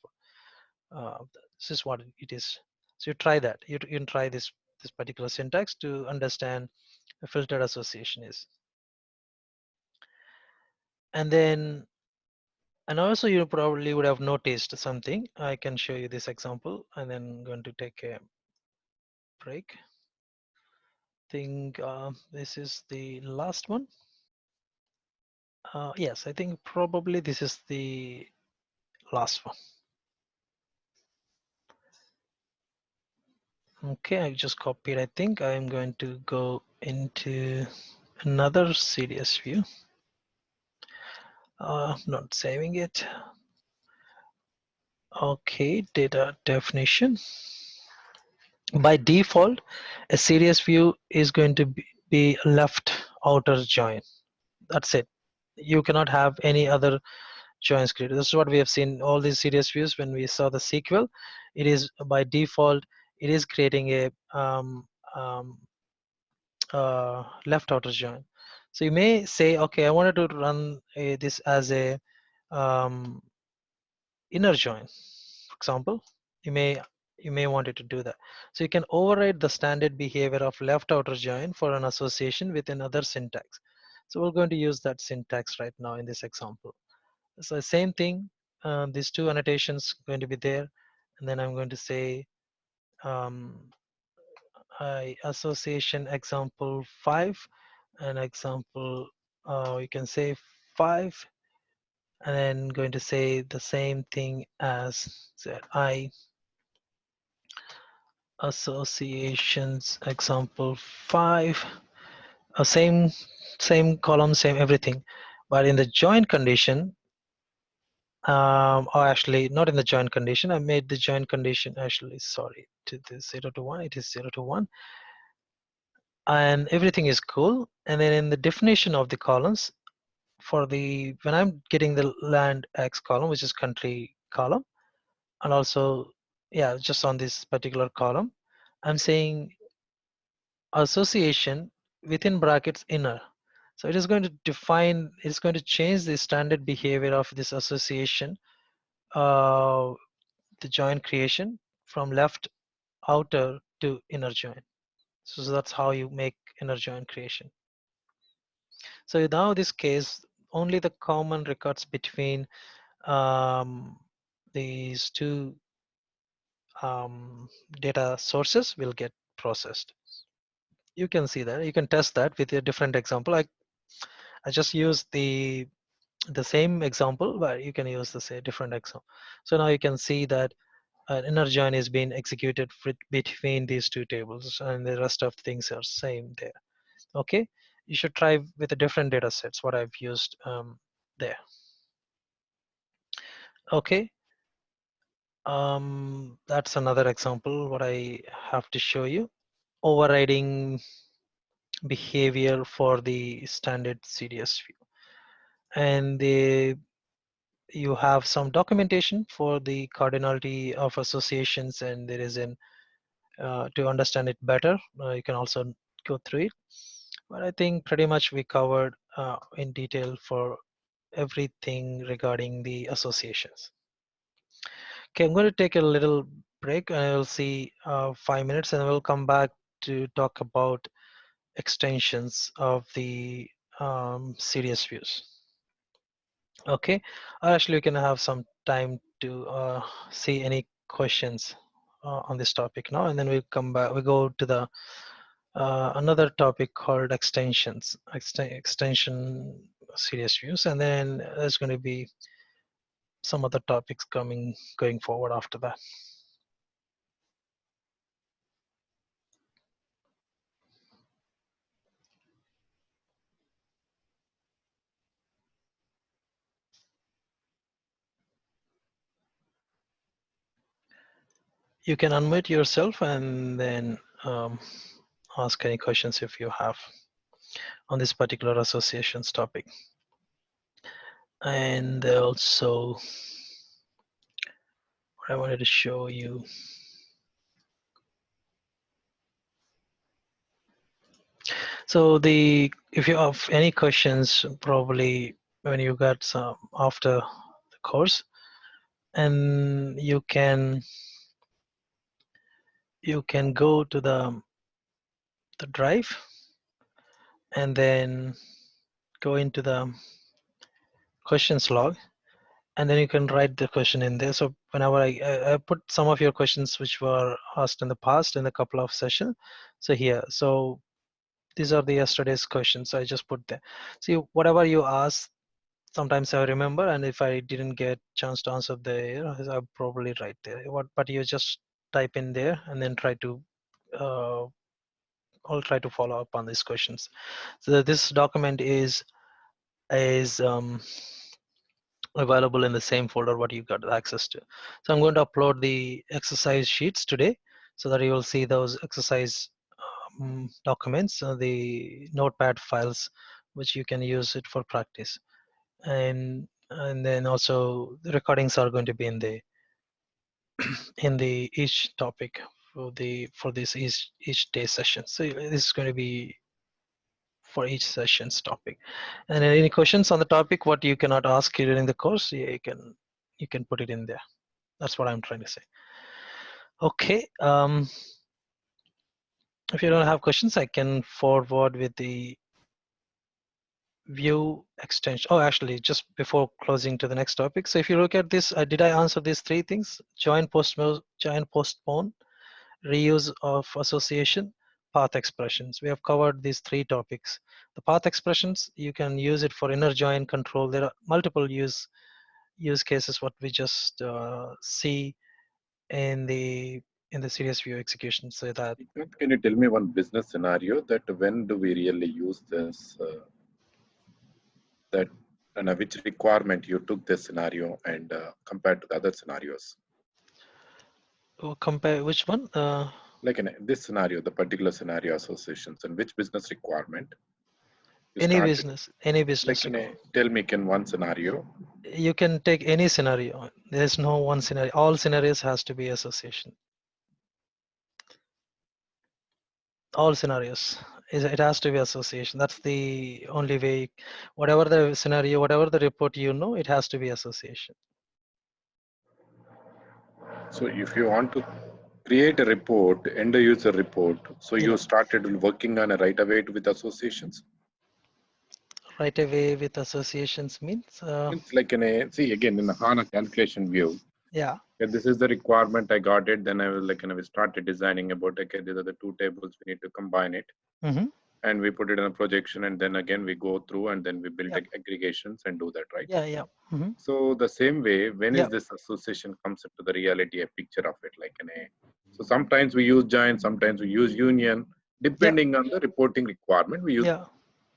Uh, this is what it is. So you try that. You can try this particular syntax to understand a filtered association is. And then, and also you probably would have noticed something. I can show you this example, and then I'm going to take a break. Think this is the last one. Yes, I think probably this is the last one. Okay, I just copied. I think I'm going to go into another CDS view. Not saving it. Okay, data definition. By default, a CDS view is going to be left outer join. That's it. You cannot have any other joins created. This is what we have seen all these serious views when we saw the sequel. It is by default, it is creating a um, left outer join. So you may say, okay, I wanted to run this as a um, inner join, for example. You may want it to do that. So you can override the standard behavior of left outer join for an association with another syntax. So we're going to use that syntax right now in this example. So same thing, these two annotations going to be there, and then I'm going to say um, association example 5 and example you can say 5, and then going to say the same thing as I associations example 5, same column, same everything, but in the join condition, or actually not in the join condition, I made the join condition actually, sorry, to the 0 to 1, it is 0 to 1, and everything is cool. And then in the definition of the columns, for the when I'm getting the land X column, which is country column, and also, yeah, just on this particular column, I'm saying association within brackets inner. So it is going to define, it's going to change the standard behavior of this association, uh, the join creation from left outer to inner join. So that's how you make inner join creation. So now this case, only the common records between um, these two data sources will get processed. You can see that. You can test that with a different example. I just used the same example, but you can use the same different example. So now you can see that an inner join is being executed between these two tables, and the rest of things are same there. Okay, you should try with a different data sets what I've used there. Okay, that's another example what I have to show you. Overriding behavior for the standard CDS view, and you have some documentation for the cardinality of associations, and there is an to understand it better, you can also go through it. But I think pretty much we covered in detail for everything regarding the associations. Okay, I'm going to take a little break, and I'll see 5 minutes, and we'll come back to talk about extensions of the CDS views. Okay, or actually, we can have some time to see any questions on this topic now, and then we'll come back. We go to the another topic called extensions, extension serious views, and then there's going to be some other topics going forward after that. You can unmute yourself and then ask any questions if you have on this particular associations topic. And also, what I wanted to show you. So if you have any questions, probably when you got some after the course, and you can go to the drive and then go into the questions log, and then you can write the question in there. So whenever I put some of your questions which were asked in the past in a couple of sessions, so here, so these are the yesterday's questions, so I just put there. See, whatever you ask, sometimes I remember, and if I didn't get chance to answer there, I'll probably write there. But you just type in there and then uh, I'll try to follow up on these questions. So this document is available in the same folder what you got access to. So I'm going to upload the exercise sheets today so that you will see those exercise documents, the notepad files, which you can use it for practice. And then also the recordings are going to be in the each topic for this each day session. So this is going to be for each session's topic. And any questions on the topic, what you cannot ask during the course, you can put it in there. That's what I'm trying to say. Okay. If you don't have questions, I can forward with the view extension. Oh, actually, just before closing to the next topic. So if you look at this, did I answer these three things? Join, postpone, reuse of association, path expressions. We have covered these three topics. The path expressions, you can use it for inner join control. There are multiple use cases what we just see in the serious view execution. So that Can you tell me one business scenario that when do we really use this? That and which requirement you took this scenario and compared to the other scenarios? compare which one? Like in this scenario, the particular scenario associations, and which business requirement you Any started? business, any business Like in requirement. a tell me, can one scenario? You can take any scenario. There's no one scenario. All scenarios has to be association. All scenarios. It has to be association. That's the only way. Whatever the scenario, whatever the report, it has to be association. So if you want to create a report, end user report, so Yeah. you started working on a right away with associations. Right away with associations means. It's like in a see again in the HANA calculation view. Yeah. Okay, this is the requirement. I got it. Then I was like, we started designing about okay, these are the two tables. We need to combine it, Mm-hmm. and we put it in a projection, and then again we go through, and then we build Yep. aggregations and do that, right? Yeah. Yeah. Mm-hmm. So the same way, when is Yep. this association comes into the reality, a picture of it, like in a. So sometimes we use giant, sometimes we use union, Yep. depending on the reporting requirement. We use Yeah.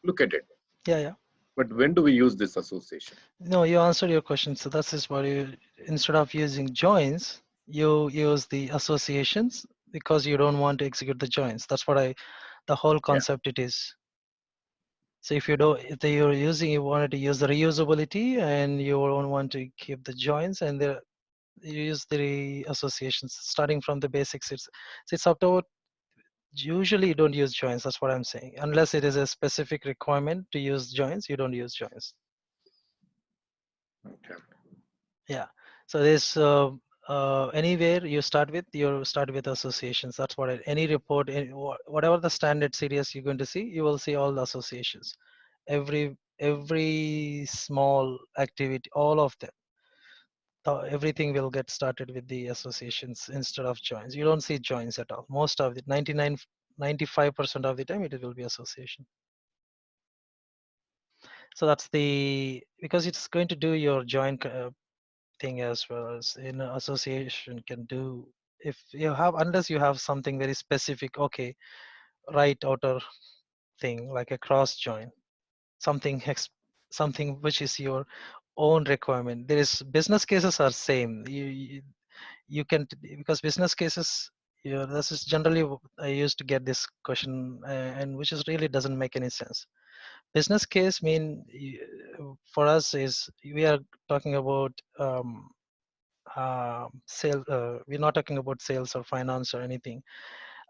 look at it. Yeah. Yeah. But when do we use this association? No, you answered your question. So that's is what you, instead of using joins, you use the associations because you don't want to execute the joins. That's what the whole Yeah. concept it is. So if you don't, if you're using, you wanted to use the reusability and you don't want to keep the joins and you use the associations starting from the basics. It's up to, usually you don't use joins. That's what I'm saying. Unless it is a specific requirement to use joins, you don't use joins. Okay. Yeah. So there's anywhere you start with associations. That's what any report, whatever the standard series you're going to see, you will see all the associations. Every small activity, all of them, everything will get started with the associations instead of joins. You don't see joins at all. Most of the 95% of the time it will be association. So that's the, because it's going to do your join thing as well as in association can do. If you have, unless you have something very specific, okay, right outer thing like a cross join, something something which is your own requirement. There is business cases are same. You can, because business cases, this is generally I used to get this question, and which is really doesn't make any sense. Business case mean for us is we are talking about sale. We're not talking about sales or finance or anything.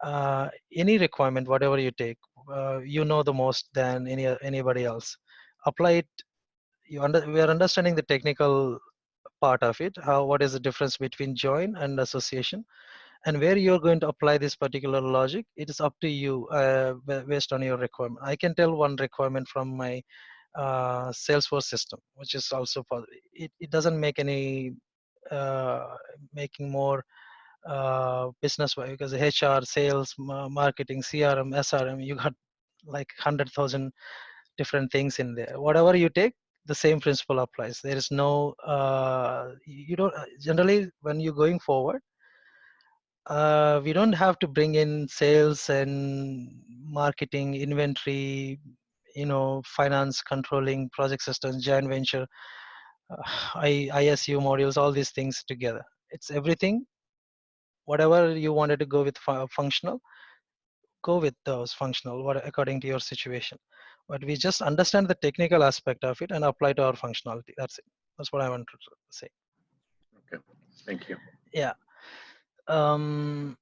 Any requirement, whatever you take, the most than anybody else. Apply it. We are understanding the technical part of it. What is the difference between join and association, and where you're going to apply this particular logic? It is up to you, based on your requirement. I can tell one requirement from my Salesforce system, which is also it doesn't make any making more business wise, because HR, sales, marketing, CRM, SRM, you got like 100,000 different things in there. Whatever you take, the same principle applies. There is no you don't generally when you're going forward, we don't have to bring in sales and marketing, inventory, finance, controlling, project systems, joint venture, ISU modules, all these things together. It's everything. Whatever you wanted to go with functional, go with those functional, what according to your situation. But we just understand the technical aspect of it and apply to our functionality. That's it. That's what I want to say. Okay. Thank you. Yeah. Um,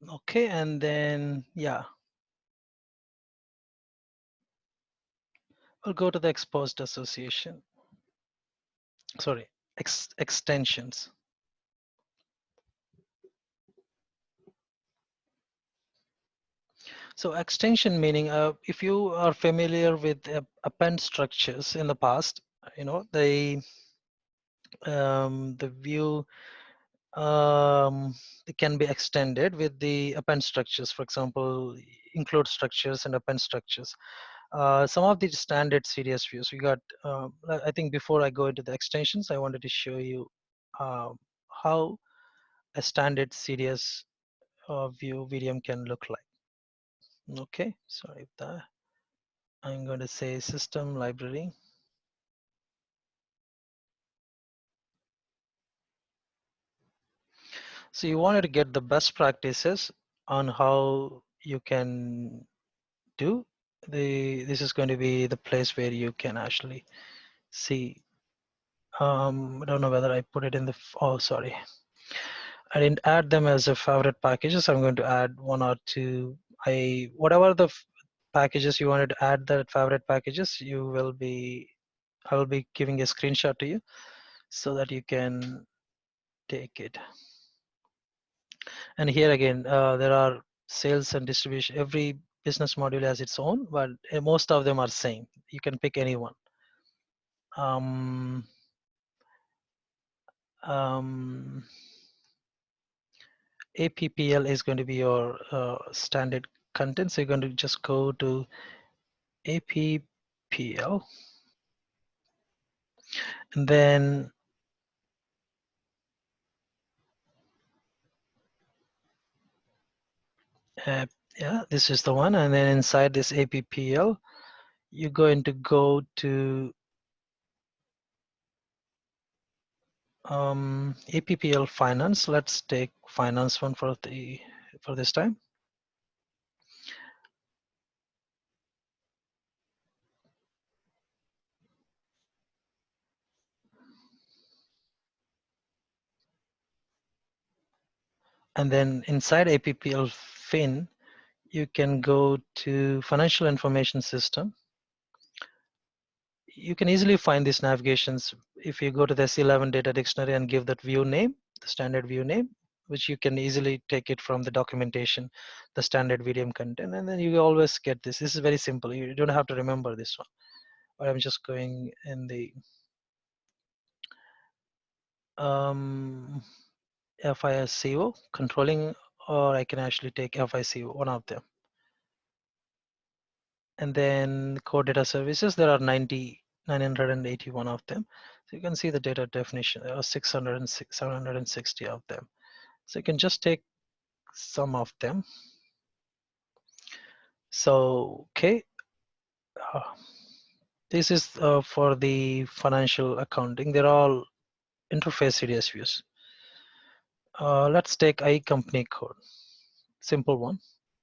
Okay, and then yeah, we'll go to the exposed association. Sorry, extensions. So extension meaning, if you are familiar with append structures in the past, the view it can be extended with the append structures. For example, include structures and append structures. Some of the standard CDS views we got. I think before I go into the extensions, I wanted to show you uh, how a standard CDS view VDM can look like. Okay, sorry if that. I'm going to say system library. So you wanted to get the best practices on how you can do this is going to be the place where you can actually see. I don't know whether I put it in the, oh, sorry. I didn't add them as a favorite packages. I'm going to add one or two. Whatever the packages you wanted to add that favorite packages, I will be giving a screenshot to you so that you can take it. And here again, there are sales and distribution. Every business module has its own, but most of them are same. You can pick any one. Um, um, APPL is going to be your standard content. So you're going to just go to APPL, and then yeah, this is the one. And then inside this APPL, you're going to go to APPL finance. Let's take finance one for this time. And then inside APPL fin, you can go to financial information system. You can easily find these navigations if you go to the C11 data dictionary and give that view name, the standard view name, which you can easily take it from the documentation, the standard VDM content, and then you always get this. This is very simple. You don't have to remember this one. But I'm just going in the FISCO controlling, or I can actually take FICO, one of them. And then core data services, there are 981 of them. So you can see the data definition, there are 760 of them. So you can just take some of them. So, okay, uh, this is for the financial accounting. They're all interface CDS views. Let's take I company code, simple one.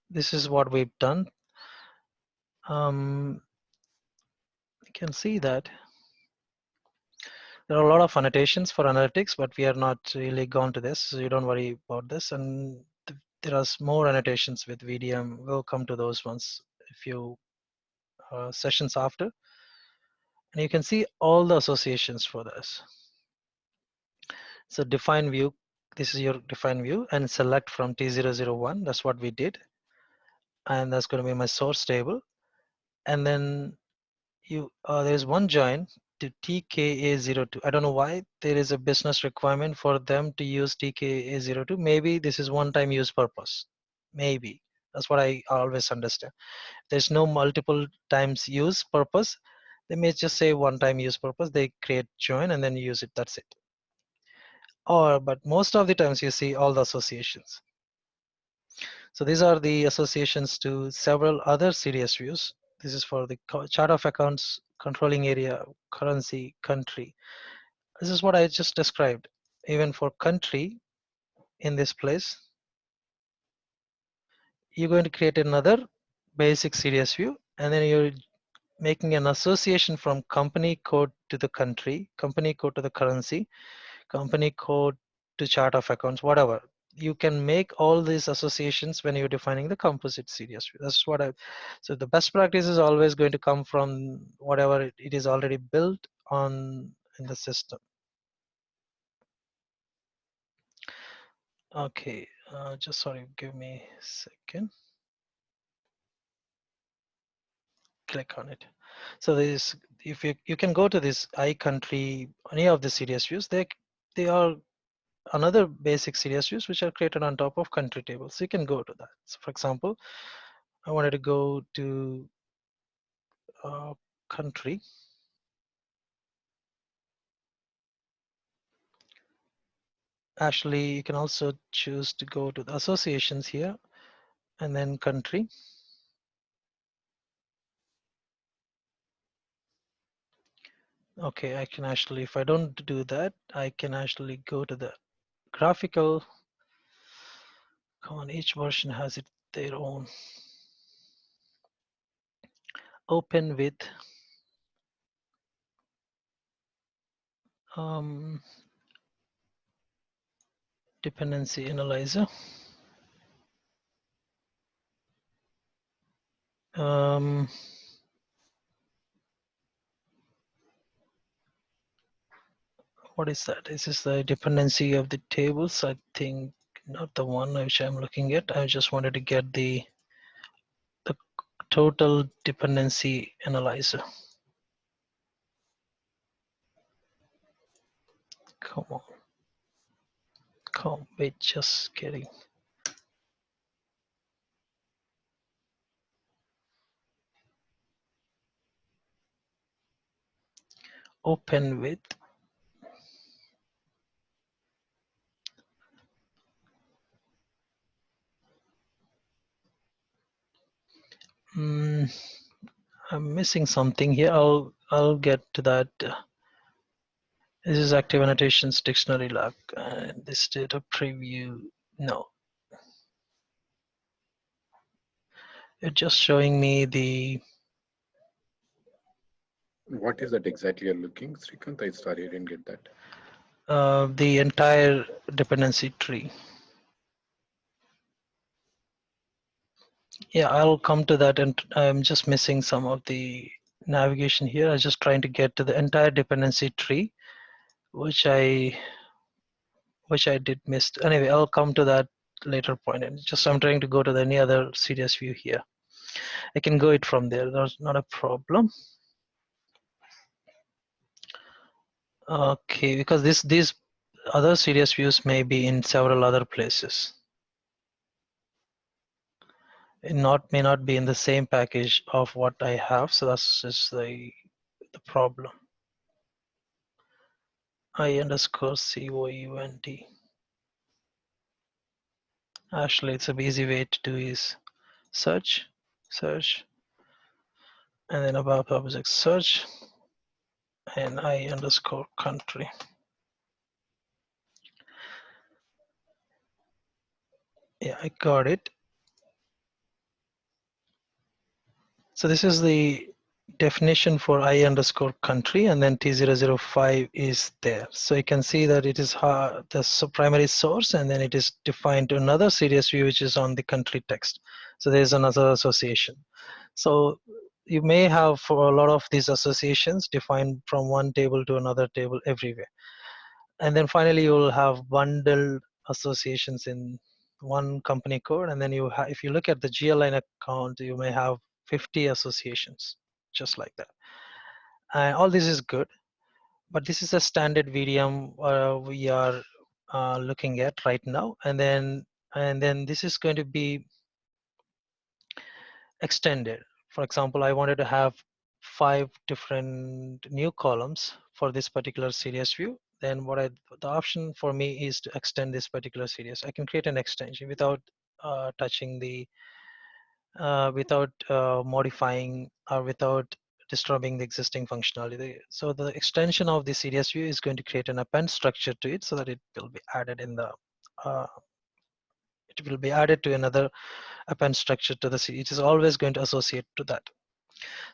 This is what we've done. You can see that there are a lot of annotations for analytics, but we are not really gone to this, so you don't worry about this. And there are more annotations with VDM. We'll come to those ones a few sessions after. And you can see all the associations for this. So define view, this is your define view, and select from T001. That's what we did. And that's going to be my source table. And then there's one join to TKA02. I don't know why there is a business requirement for them to use TKA02. Maybe this is one-time use purpose. Maybe that's what I always understand. There's no multiple times use purpose. They may just say one-time use purpose. They create join and then use it. That's it. But most of the times you see all the associations. So these are the associations to several other CDS views. This is for the chart of accounts, controlling area, currency, country. This is what I just described. Even for country in this place, you're going to create another basic CDS view, and then you're making an association from company code to the country, company code to the currency, company code to chart of accounts, whatever. you can make all these associations when you're defining the composite series view. That's what I. So the best practice is always going to come from whatever it is already built on in the system. Okay, just sorry, give me a second. Click on it. So this, if you can go to this iCountry, any of the CDS views, they are another basic CDS views which are created on top of country tables. So you can go to that. So for example, I wanted to go to country. Actually, you can also choose to go to the associations here and then country. Okay, I can actually, if I don't do that, I can actually go to the graphical. Come on, each version has it their own. Open with um, dependency analyzer. Um, what is that? Is this the dependency of the tables? I think not the one which I'm looking at. I just wanted to get the total dependency analyzer. Come on. Come, wait, just kidding. Open with mm, I'm missing something here. I'll get to that. This is active annotations dictionary log. This data preview. No, it's just showing me What is that exactly you're looking, Srikant? I sorry, I didn't get that. the entire dependency tree. Yeah, I'll come to that, and I'm just missing some of the navigation here. I was just trying to get to the entire dependency tree, which I did miss. Anyway, I'll come to that later point. And just I'm trying to go to any other CDS view here. I can go it from there. That's not a problem. Okay, because these other CDS views may be in several other places. It may not be in the same package of what I have. So that's just the problem. I_COUNT. Actually, it's a easy way to do is search, and then above object search, and I_country. Yeah, I got it. So this is the definition for I_country, and then T005 is there. So you can see that it is the primary source, and then it is defined to another CDS view which is on the country text. So there's another association. So you may have for a lot of these associations defined from one table to another table everywhere. And then finally you will have bundled associations in one company code, and then if you look at the GLine account, you may have 50 associations just like that. And all this is good, but this is a standard VDM we are looking at right now, and then this is going to be extended. For example, I wanted to have 5 different new columns for this particular CDS view. Then the option for me is to extend this particular CDS. I can create an extension without touching without modifying or without disturbing the existing functionality. So the extension of the CDS view is going to create an append structure to it so that it will be added in the it will be added to another append structure to the C. It is always going to associate to that.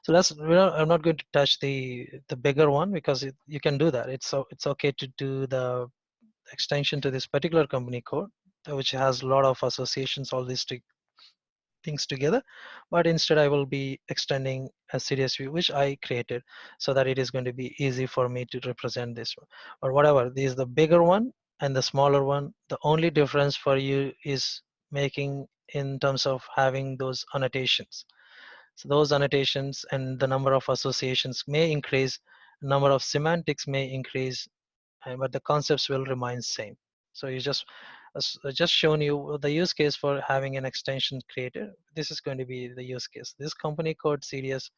So I'm not going to touch the bigger one because you can do that. It's okay to do the extension to this particular company code. which has a lot of associations, all these things together, but instead I will be extending a series view which I created, so that it is going to be easy for me to represent this one. Or whatever, this is the bigger one and the smaller one. The only difference for you is making in terms of having those annotations. So those annotations and the number of associations may increase, number of semantics may increase, but the concepts will remain same. So you just shown you the use case for having an extension created. This is going to be the use case. This company code series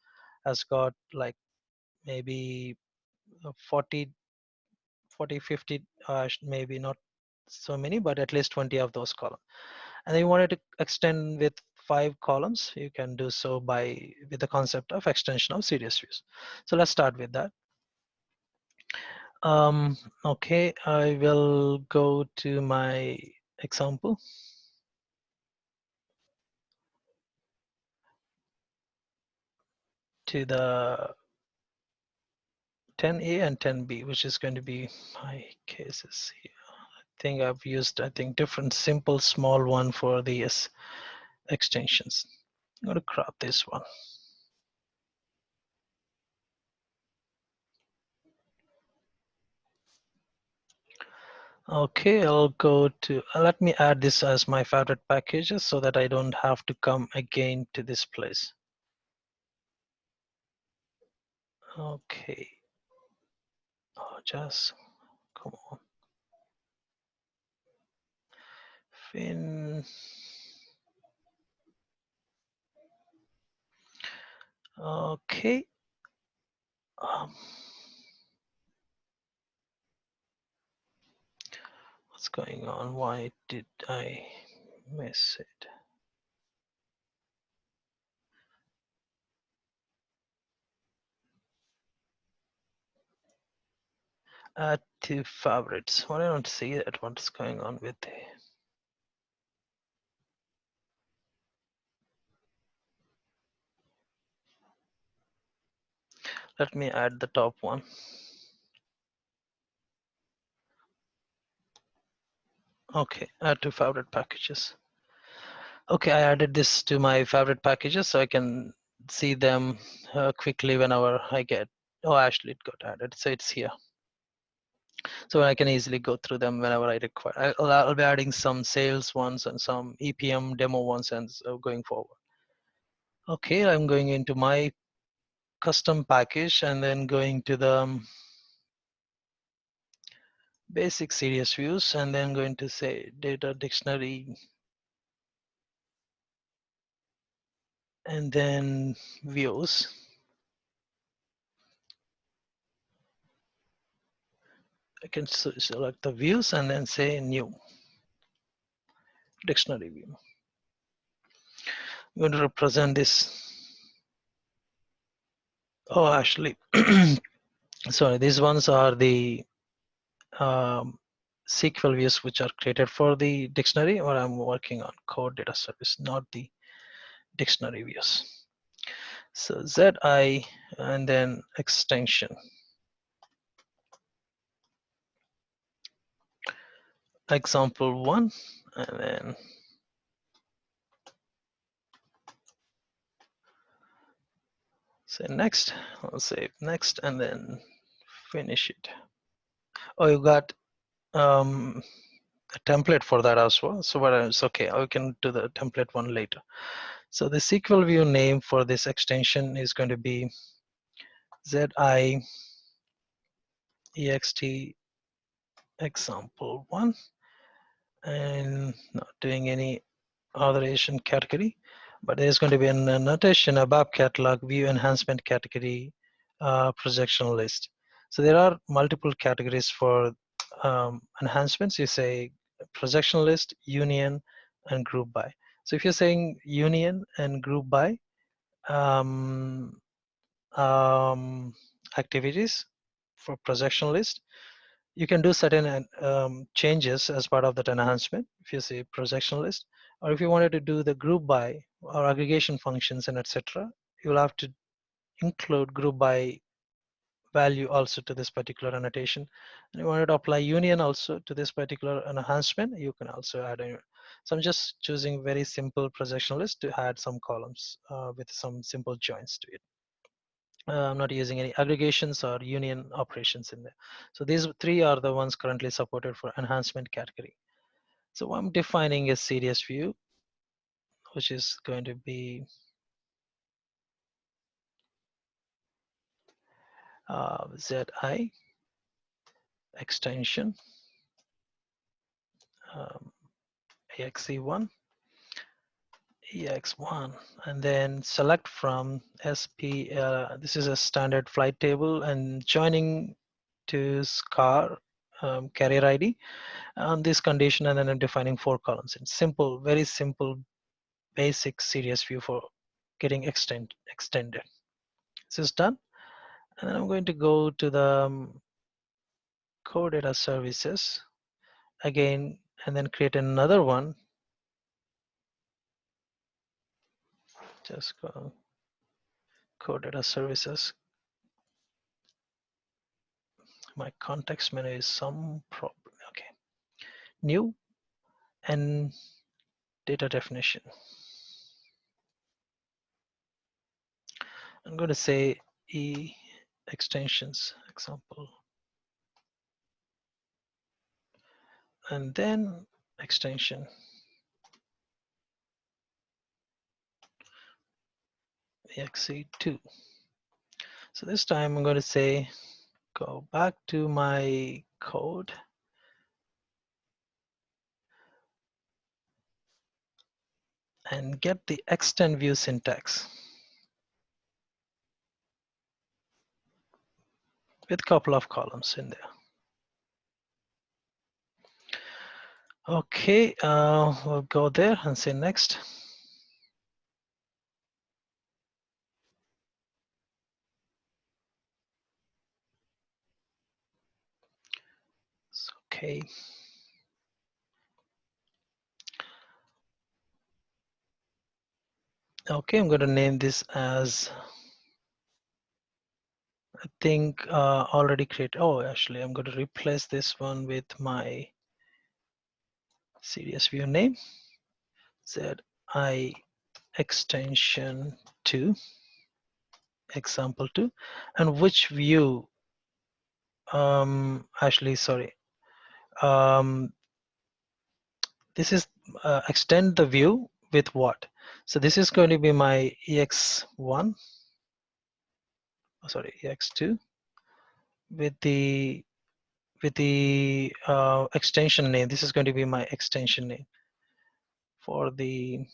has got like maybe 40 50, maybe not so many, but at least 20 of those columns. And you wanted to extend with 5 columns, you can do so by with the concept of extension of series views. So let's start with that. Okay, I will go to my example, to the 10A and 10B, which is going to be my cases here. I think I've used, I think, different simple small one for these extensions. I'm going to crop this one. Okay, I'll go to, let me add this as my favorite packages so that I don't have to come again to this place. Okay, oh, just come on. Fin. Okay. Um, what's going on? Why did I miss it? Add to favorites. Why don't I see that? What's going on with it? Let me add the top one. Okay, add to favorite packages. Okay, I added this to my favorite packages so I can see them quickly whenever I get. Oh, actually, it got added, so it's here. So I can easily go through them whenever I require. I'll be adding some sales ones and some EPM demo ones, and so going forward. Okay, I'm going into my custom package and then going to the basic series views, and then going to say data dictionary, and then views. I can select the views and then say new dictionary view. I'm going to represent this. Oh, actually, sorry, these ones are the SQL views which are created for the dictionary, or I'm working on core data service, not the dictionary views. So ZI and then extension. Example 1, and then say next. I'll say next and then finish it. Oh, you got a template for that as well. So what it's okay, I can do the template one later. So the SQL view name for this extension is going to be ZI ext example 1, and not doing any authorization category, but there's going to be an annotation above catalog view enhancement category projection list. So there are multiple categories for enhancements. You say projection list, union, and group by. So if you're saying union and group by um, activities for projection list, you can do certain changes as part of that enhancement if you say projection list, or if you wanted to do the group by or aggregation functions and etc., you'll have to include group by value also to this particular annotation, and you wanted to apply union also to this particular enhancement, you can also add a. So I'm just choosing very simple projection list to add some columns with some simple joins to it. I'm not using any aggregations or union operations in there. So these three are the ones currently supported for enhancement category. So I'm defining a CDS view, which is going to be ZI extension um, exe1 ex1, and then select from SP. This is a standard flight table, and joining to SCAR carrier ID on this condition, and then I'm defining 4 columns. It's simple, very simple, basic CDS view for getting extended. This is done, and then I'm going to go to the core data services again, and then create another one. Just go core data services. My context menu is some problem. Okay, new and data definition. I'm going to say e extensions example, and then extension exe2. So this time I'm going to say go back to my code and get the extend view syntax with a couple of columns in there. Okay, we'll go there and say next. Okay. Okay, I'm going to name this as, I think already created. Oh, actually, I'm going to replace this one with my CDS view name, ZI extension 2, example 2, and which view, actually, sorry, this is extend the view with what? So this is going to be my ex1, sorry, ex2 with the extension name. This is going to be my extension name for the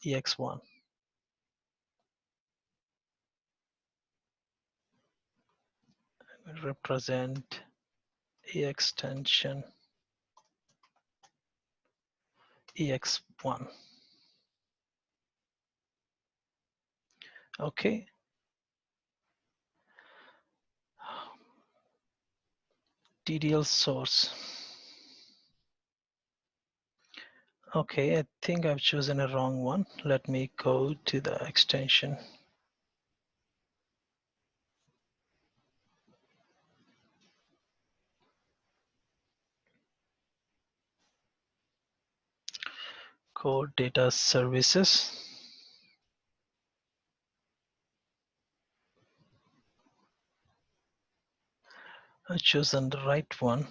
ex1. Represent extension ex1. Okay. DDL source. Okay, I think I've chosen a wrong one. Let me go to the extension. Core data services. I've chosen the right one.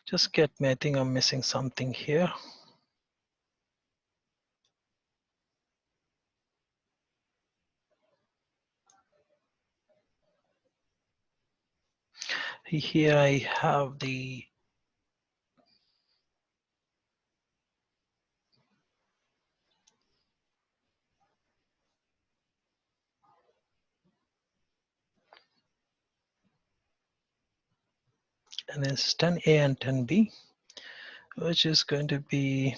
Just get me, I think I'm missing something here. Here I have the and it's 10A and 10B, which is going to be,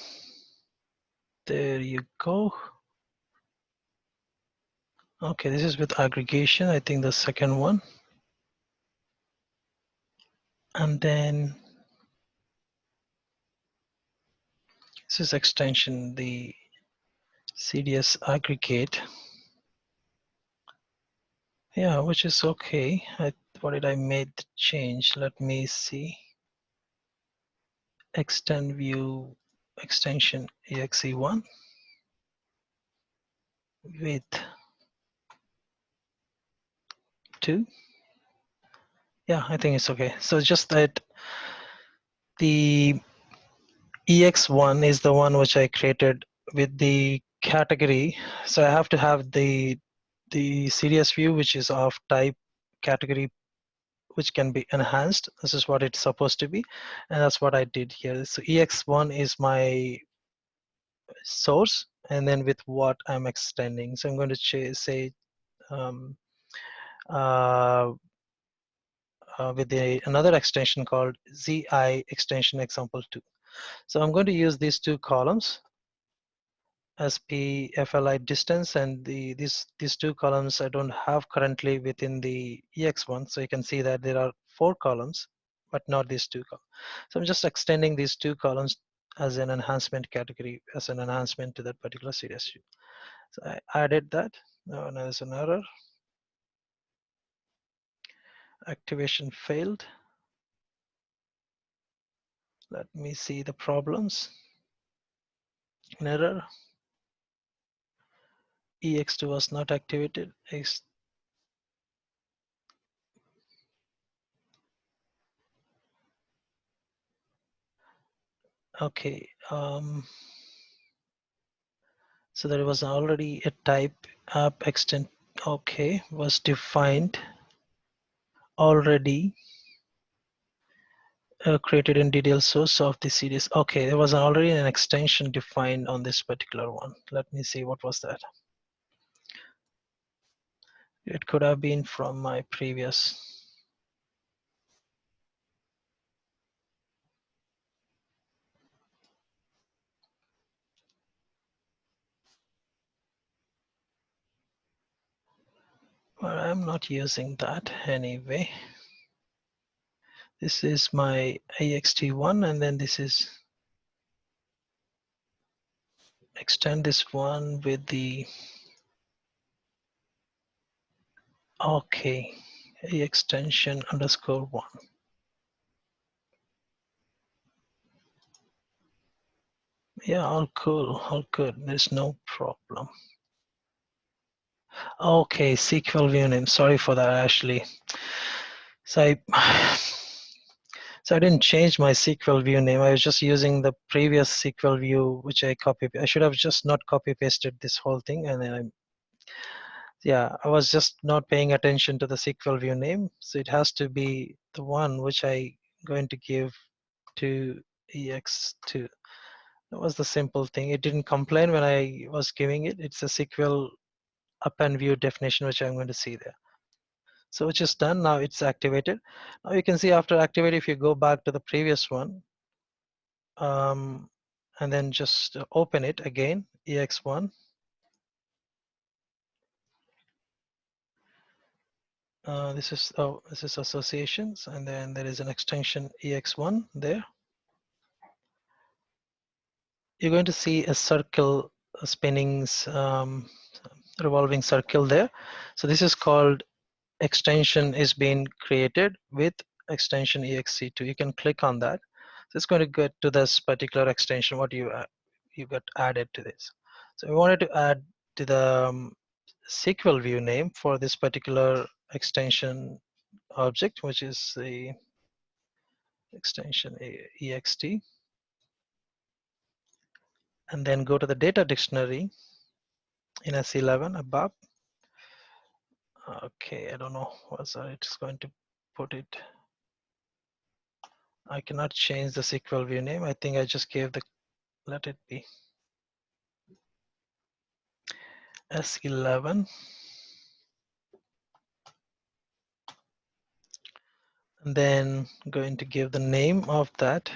there you go. Okay, this is with aggregation. I think the second one. And then this is extension, the CDS aggregate. Yeah, which is okay. What did I made the change? Let me see. Extend view extension exe1 with 2. Yeah, I think it's okay. So just that the ex1 is the one which I created with the category. So I have to have the CDS view, which is of type category, which can be enhanced. This is what it's supposed to be, and that's what I did here. So ex1 is my source, and then with what I'm extending. So I'm going to say um, uh, with another extension called zi extension example2. So I'm going to use these two columns, sp fli distance, and these two columns I don't have currently within the ex1. So you can see that there are 4 columns, but not these 2 columns. So I'm just extending these 2 columns as an enhancement category, as an enhancement to that particular CDS view. So I added that. Now there's an error. Activation failed. Let me see the problems. An error. ex2 was not activated. Okay. So there was already a type app extent. Okay, was defined already. Created in detail source of the series. Okay, there was already an extension defined on this particular one. Let me see, what was that? It could have been from my previous. But I'm not using that anyway. This is my AXT1, and then this is extend this one with the okay, a extension underscore 1. Yeah, all cool, all good. There's no problem. Okay, SQL view name. Sorry for that, Ashley. So I didn't change my SQL view name. I was just using the previous SQL view, which I copy. I should have just not copy pasted this whole thing, and then I was just not paying attention to the SQL view name. So it has to be the one which I going to give to ex2. That was the simple thing. It didn't complain when I was giving it. It's a SQL append view definition, which I'm going to see there. So which is done. Now it's activated. Now you can see after activate, if you go back to the previous one, and then just open it again, ex1. This is associations, and then there is an extension ex1 there. You're going to see a circle, a spinning, revolving circle there. So this is called extension is being created with extension exe2. You can click on that. So it's going to get to this particular extension what you got added to this. So we wanted to add to the SQL view name for this particular extension object, which is the extension ext, and then go to the data dictionary in S11 above. Okay, I don't know what's it's going to put it. I cannot change the SQL view name. I think I just gave the, let it be S11, and then going to give the name of that,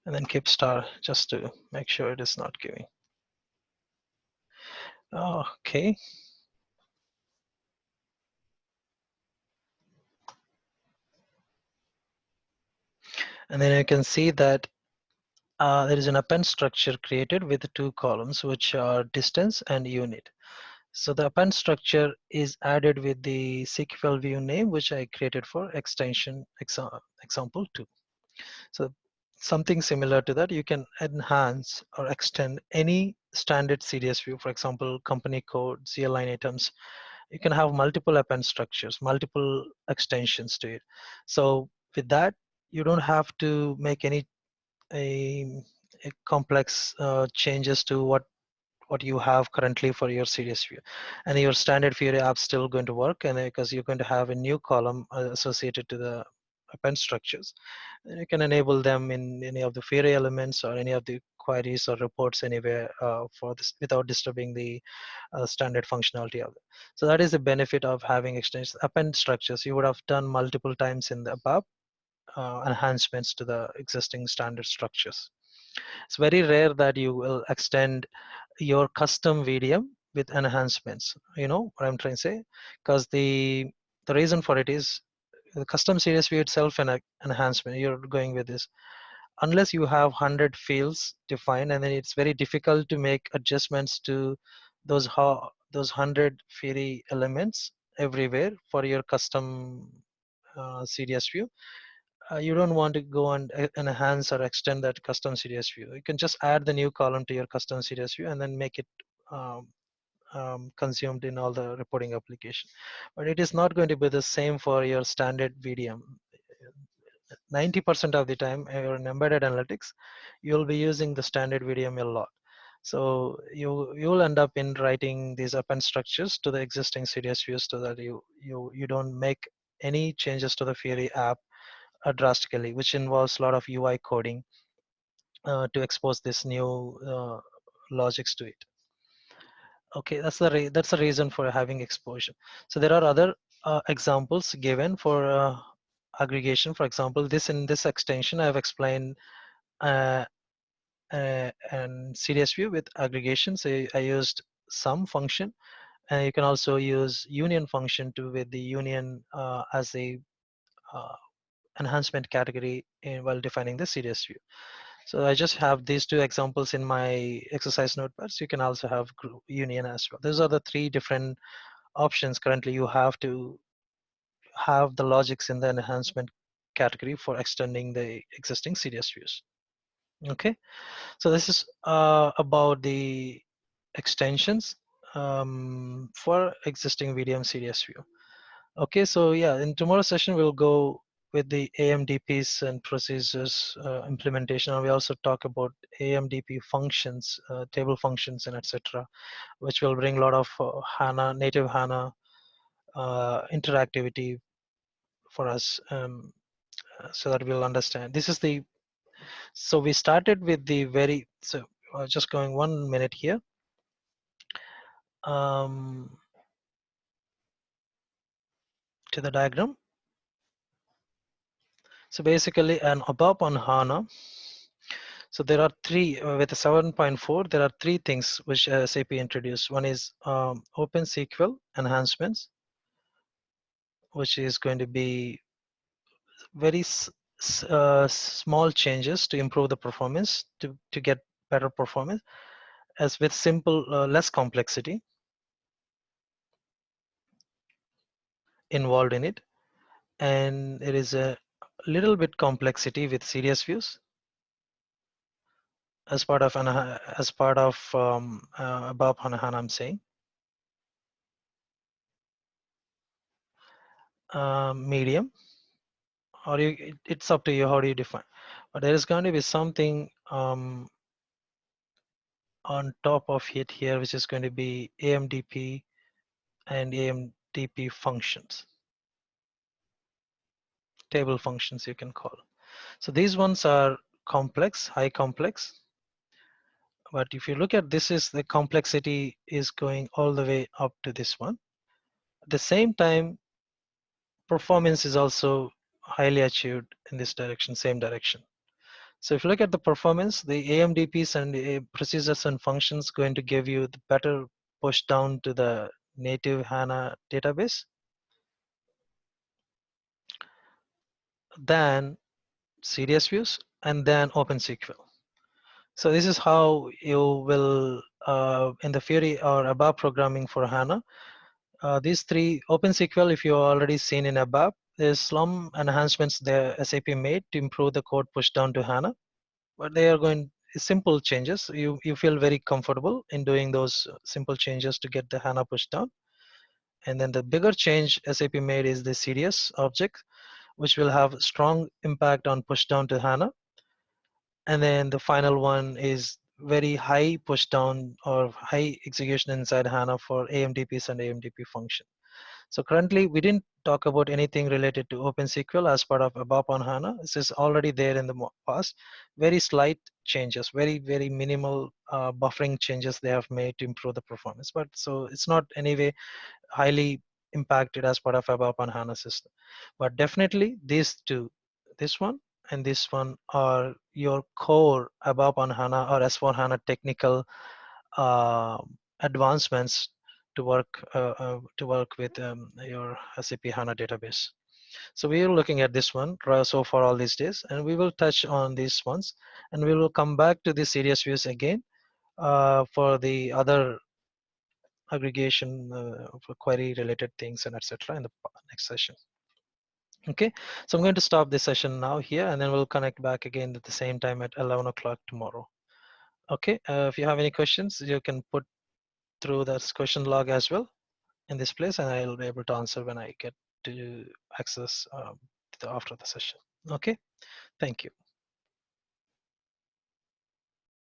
and then keep star just to make sure it is not giving. Okay. And then you can see that there is an append structure created with two columns, which are distance and unit. So the append structure is added with the SQL view name, which I created for extension example 2. So something similar to that, you can enhance or extend any standard CDS view, for example, company code, CL line items. You can have multiple append structures, multiple extensions to it. So with that, you don't have to make any a, a complex changes to what you have currently for your CDS view, and your standard Fiori app still going to work, and because you're going to have a new column associated to the append structures, and you can enable them in any of the Fiori elements or any of the queries or reports anywhere for this without disturbing the standard functionality of it. So that is the benefit of having extensions append structures. You would have done multiple times in the above enhancements to the existing standard structures. It's very rare that you will extend your custom VDM with enhancements. You know what I'm trying to say? Because the reason for it is the custom CSV itself an enhancement. You're going with this unless you have 100 fields defined, and then it's very difficult to make adjustments to those 100 Fiori elements everywhere for your custom CDS view. You don't want to go and enhance or extend that custom CDS view. You can just add the new column to your custom CDS view and then make it um, consumed in all the reporting application. But it is not going to be the same for your standard VDM. 90% of the time, in embedded analytics, you'll be using the standard VDM a lot. So you'll end up in writing these append structures to the existing CDS views so that you don't make any changes to the Fiori app drastically, which involves a lot of UI coding to expose this new logics to it. Okay, that's the reason for having exposure. So there are other examples given for aggregation. For example, this in this extension, I have explained uh, and CDS view with aggregation. So I used sum function, and you can also use union function to with the union as a uh, enhancement category while defining the CDS view. So I just have these two examples in my exercise notepads. You can also have group union as well. Those are the three different options currently you have to have the logics in the enhancement category for extending the existing CDS views. Okay, so this is about the extensions for existing VDM CDS view. Okay, so yeah, in tomorrow's session, we'll go with the AMDPs and procedures implementation. And we also talk about AMDP functions, table functions, and etc., which will bring a lot of HANA, native HANA interactivity for us so that we'll understand. This is the, so we started with the very, so just going 1 minute here. Um, to the diagram. So basically an ABAP on HANA. So there are three, with 7.4, there are three things which SAP introduced. One is OpenSQL enhancements, which is going to be very small changes to improve the performance, to get better performance, as with simple, less complexity involved in it. And there is a little bit complexity with CDS views as part of ABAP on HANA, I'm saying. Medium, or it's up to you how do you define, but there is going to be something on top of it here, which is going to be AMDP and AMDP functions, table functions you can call. So these ones are complex, high complex, but if you look at this, is the complexity is going all the way up to this one. At the same time, performance is also highly achieved in this direction, same direction. So if you look at the performance, the AMDPs and the procedures and functions going to give you the better push down to the native HANA database than CDS views, and then OpenSQL. So this is how you will, in the Fury or ABAP programming for HANA, these three OpenSQL, if you already seen in ABAP, there's some enhancements the SAP made to improve the code pushed down to HANA, but they are going simple changes. You feel very comfortable in doing those simple changes to get the HANA pushed down. And then the bigger change SAP made is the CDS object, which will have strong impact on push down to HANA. And then the final one is very high push down or high execution inside HANA for AMDPs and AMDP function. So currently we didn't talk about anything related to OpenSQL as part of ABAP on HANA. This is already there in the past. Very slight changes, very minimal buffering changes they have made to improve the performance. But so it's not anyway highly impacted as part of ABAP on HANA system. But definitely these two, this one and this one, are your core ABAP on HANA or S4 HANA technical uh, advancements to work with your SAP HANA database. So we are looking at this one so far all these days, and we will touch on these ones, and we will come back to the serious views again for the other aggregation for query related things and etc. in the next session. Okay, so I'm going to stop this session now here, and then we'll connect back again at the same time at 11 o'clock tomorrow. Okay, if you have any questions, you can put through this question log as well in this place, and I'll be able to answer when I get to access after the session. Okay, thank you.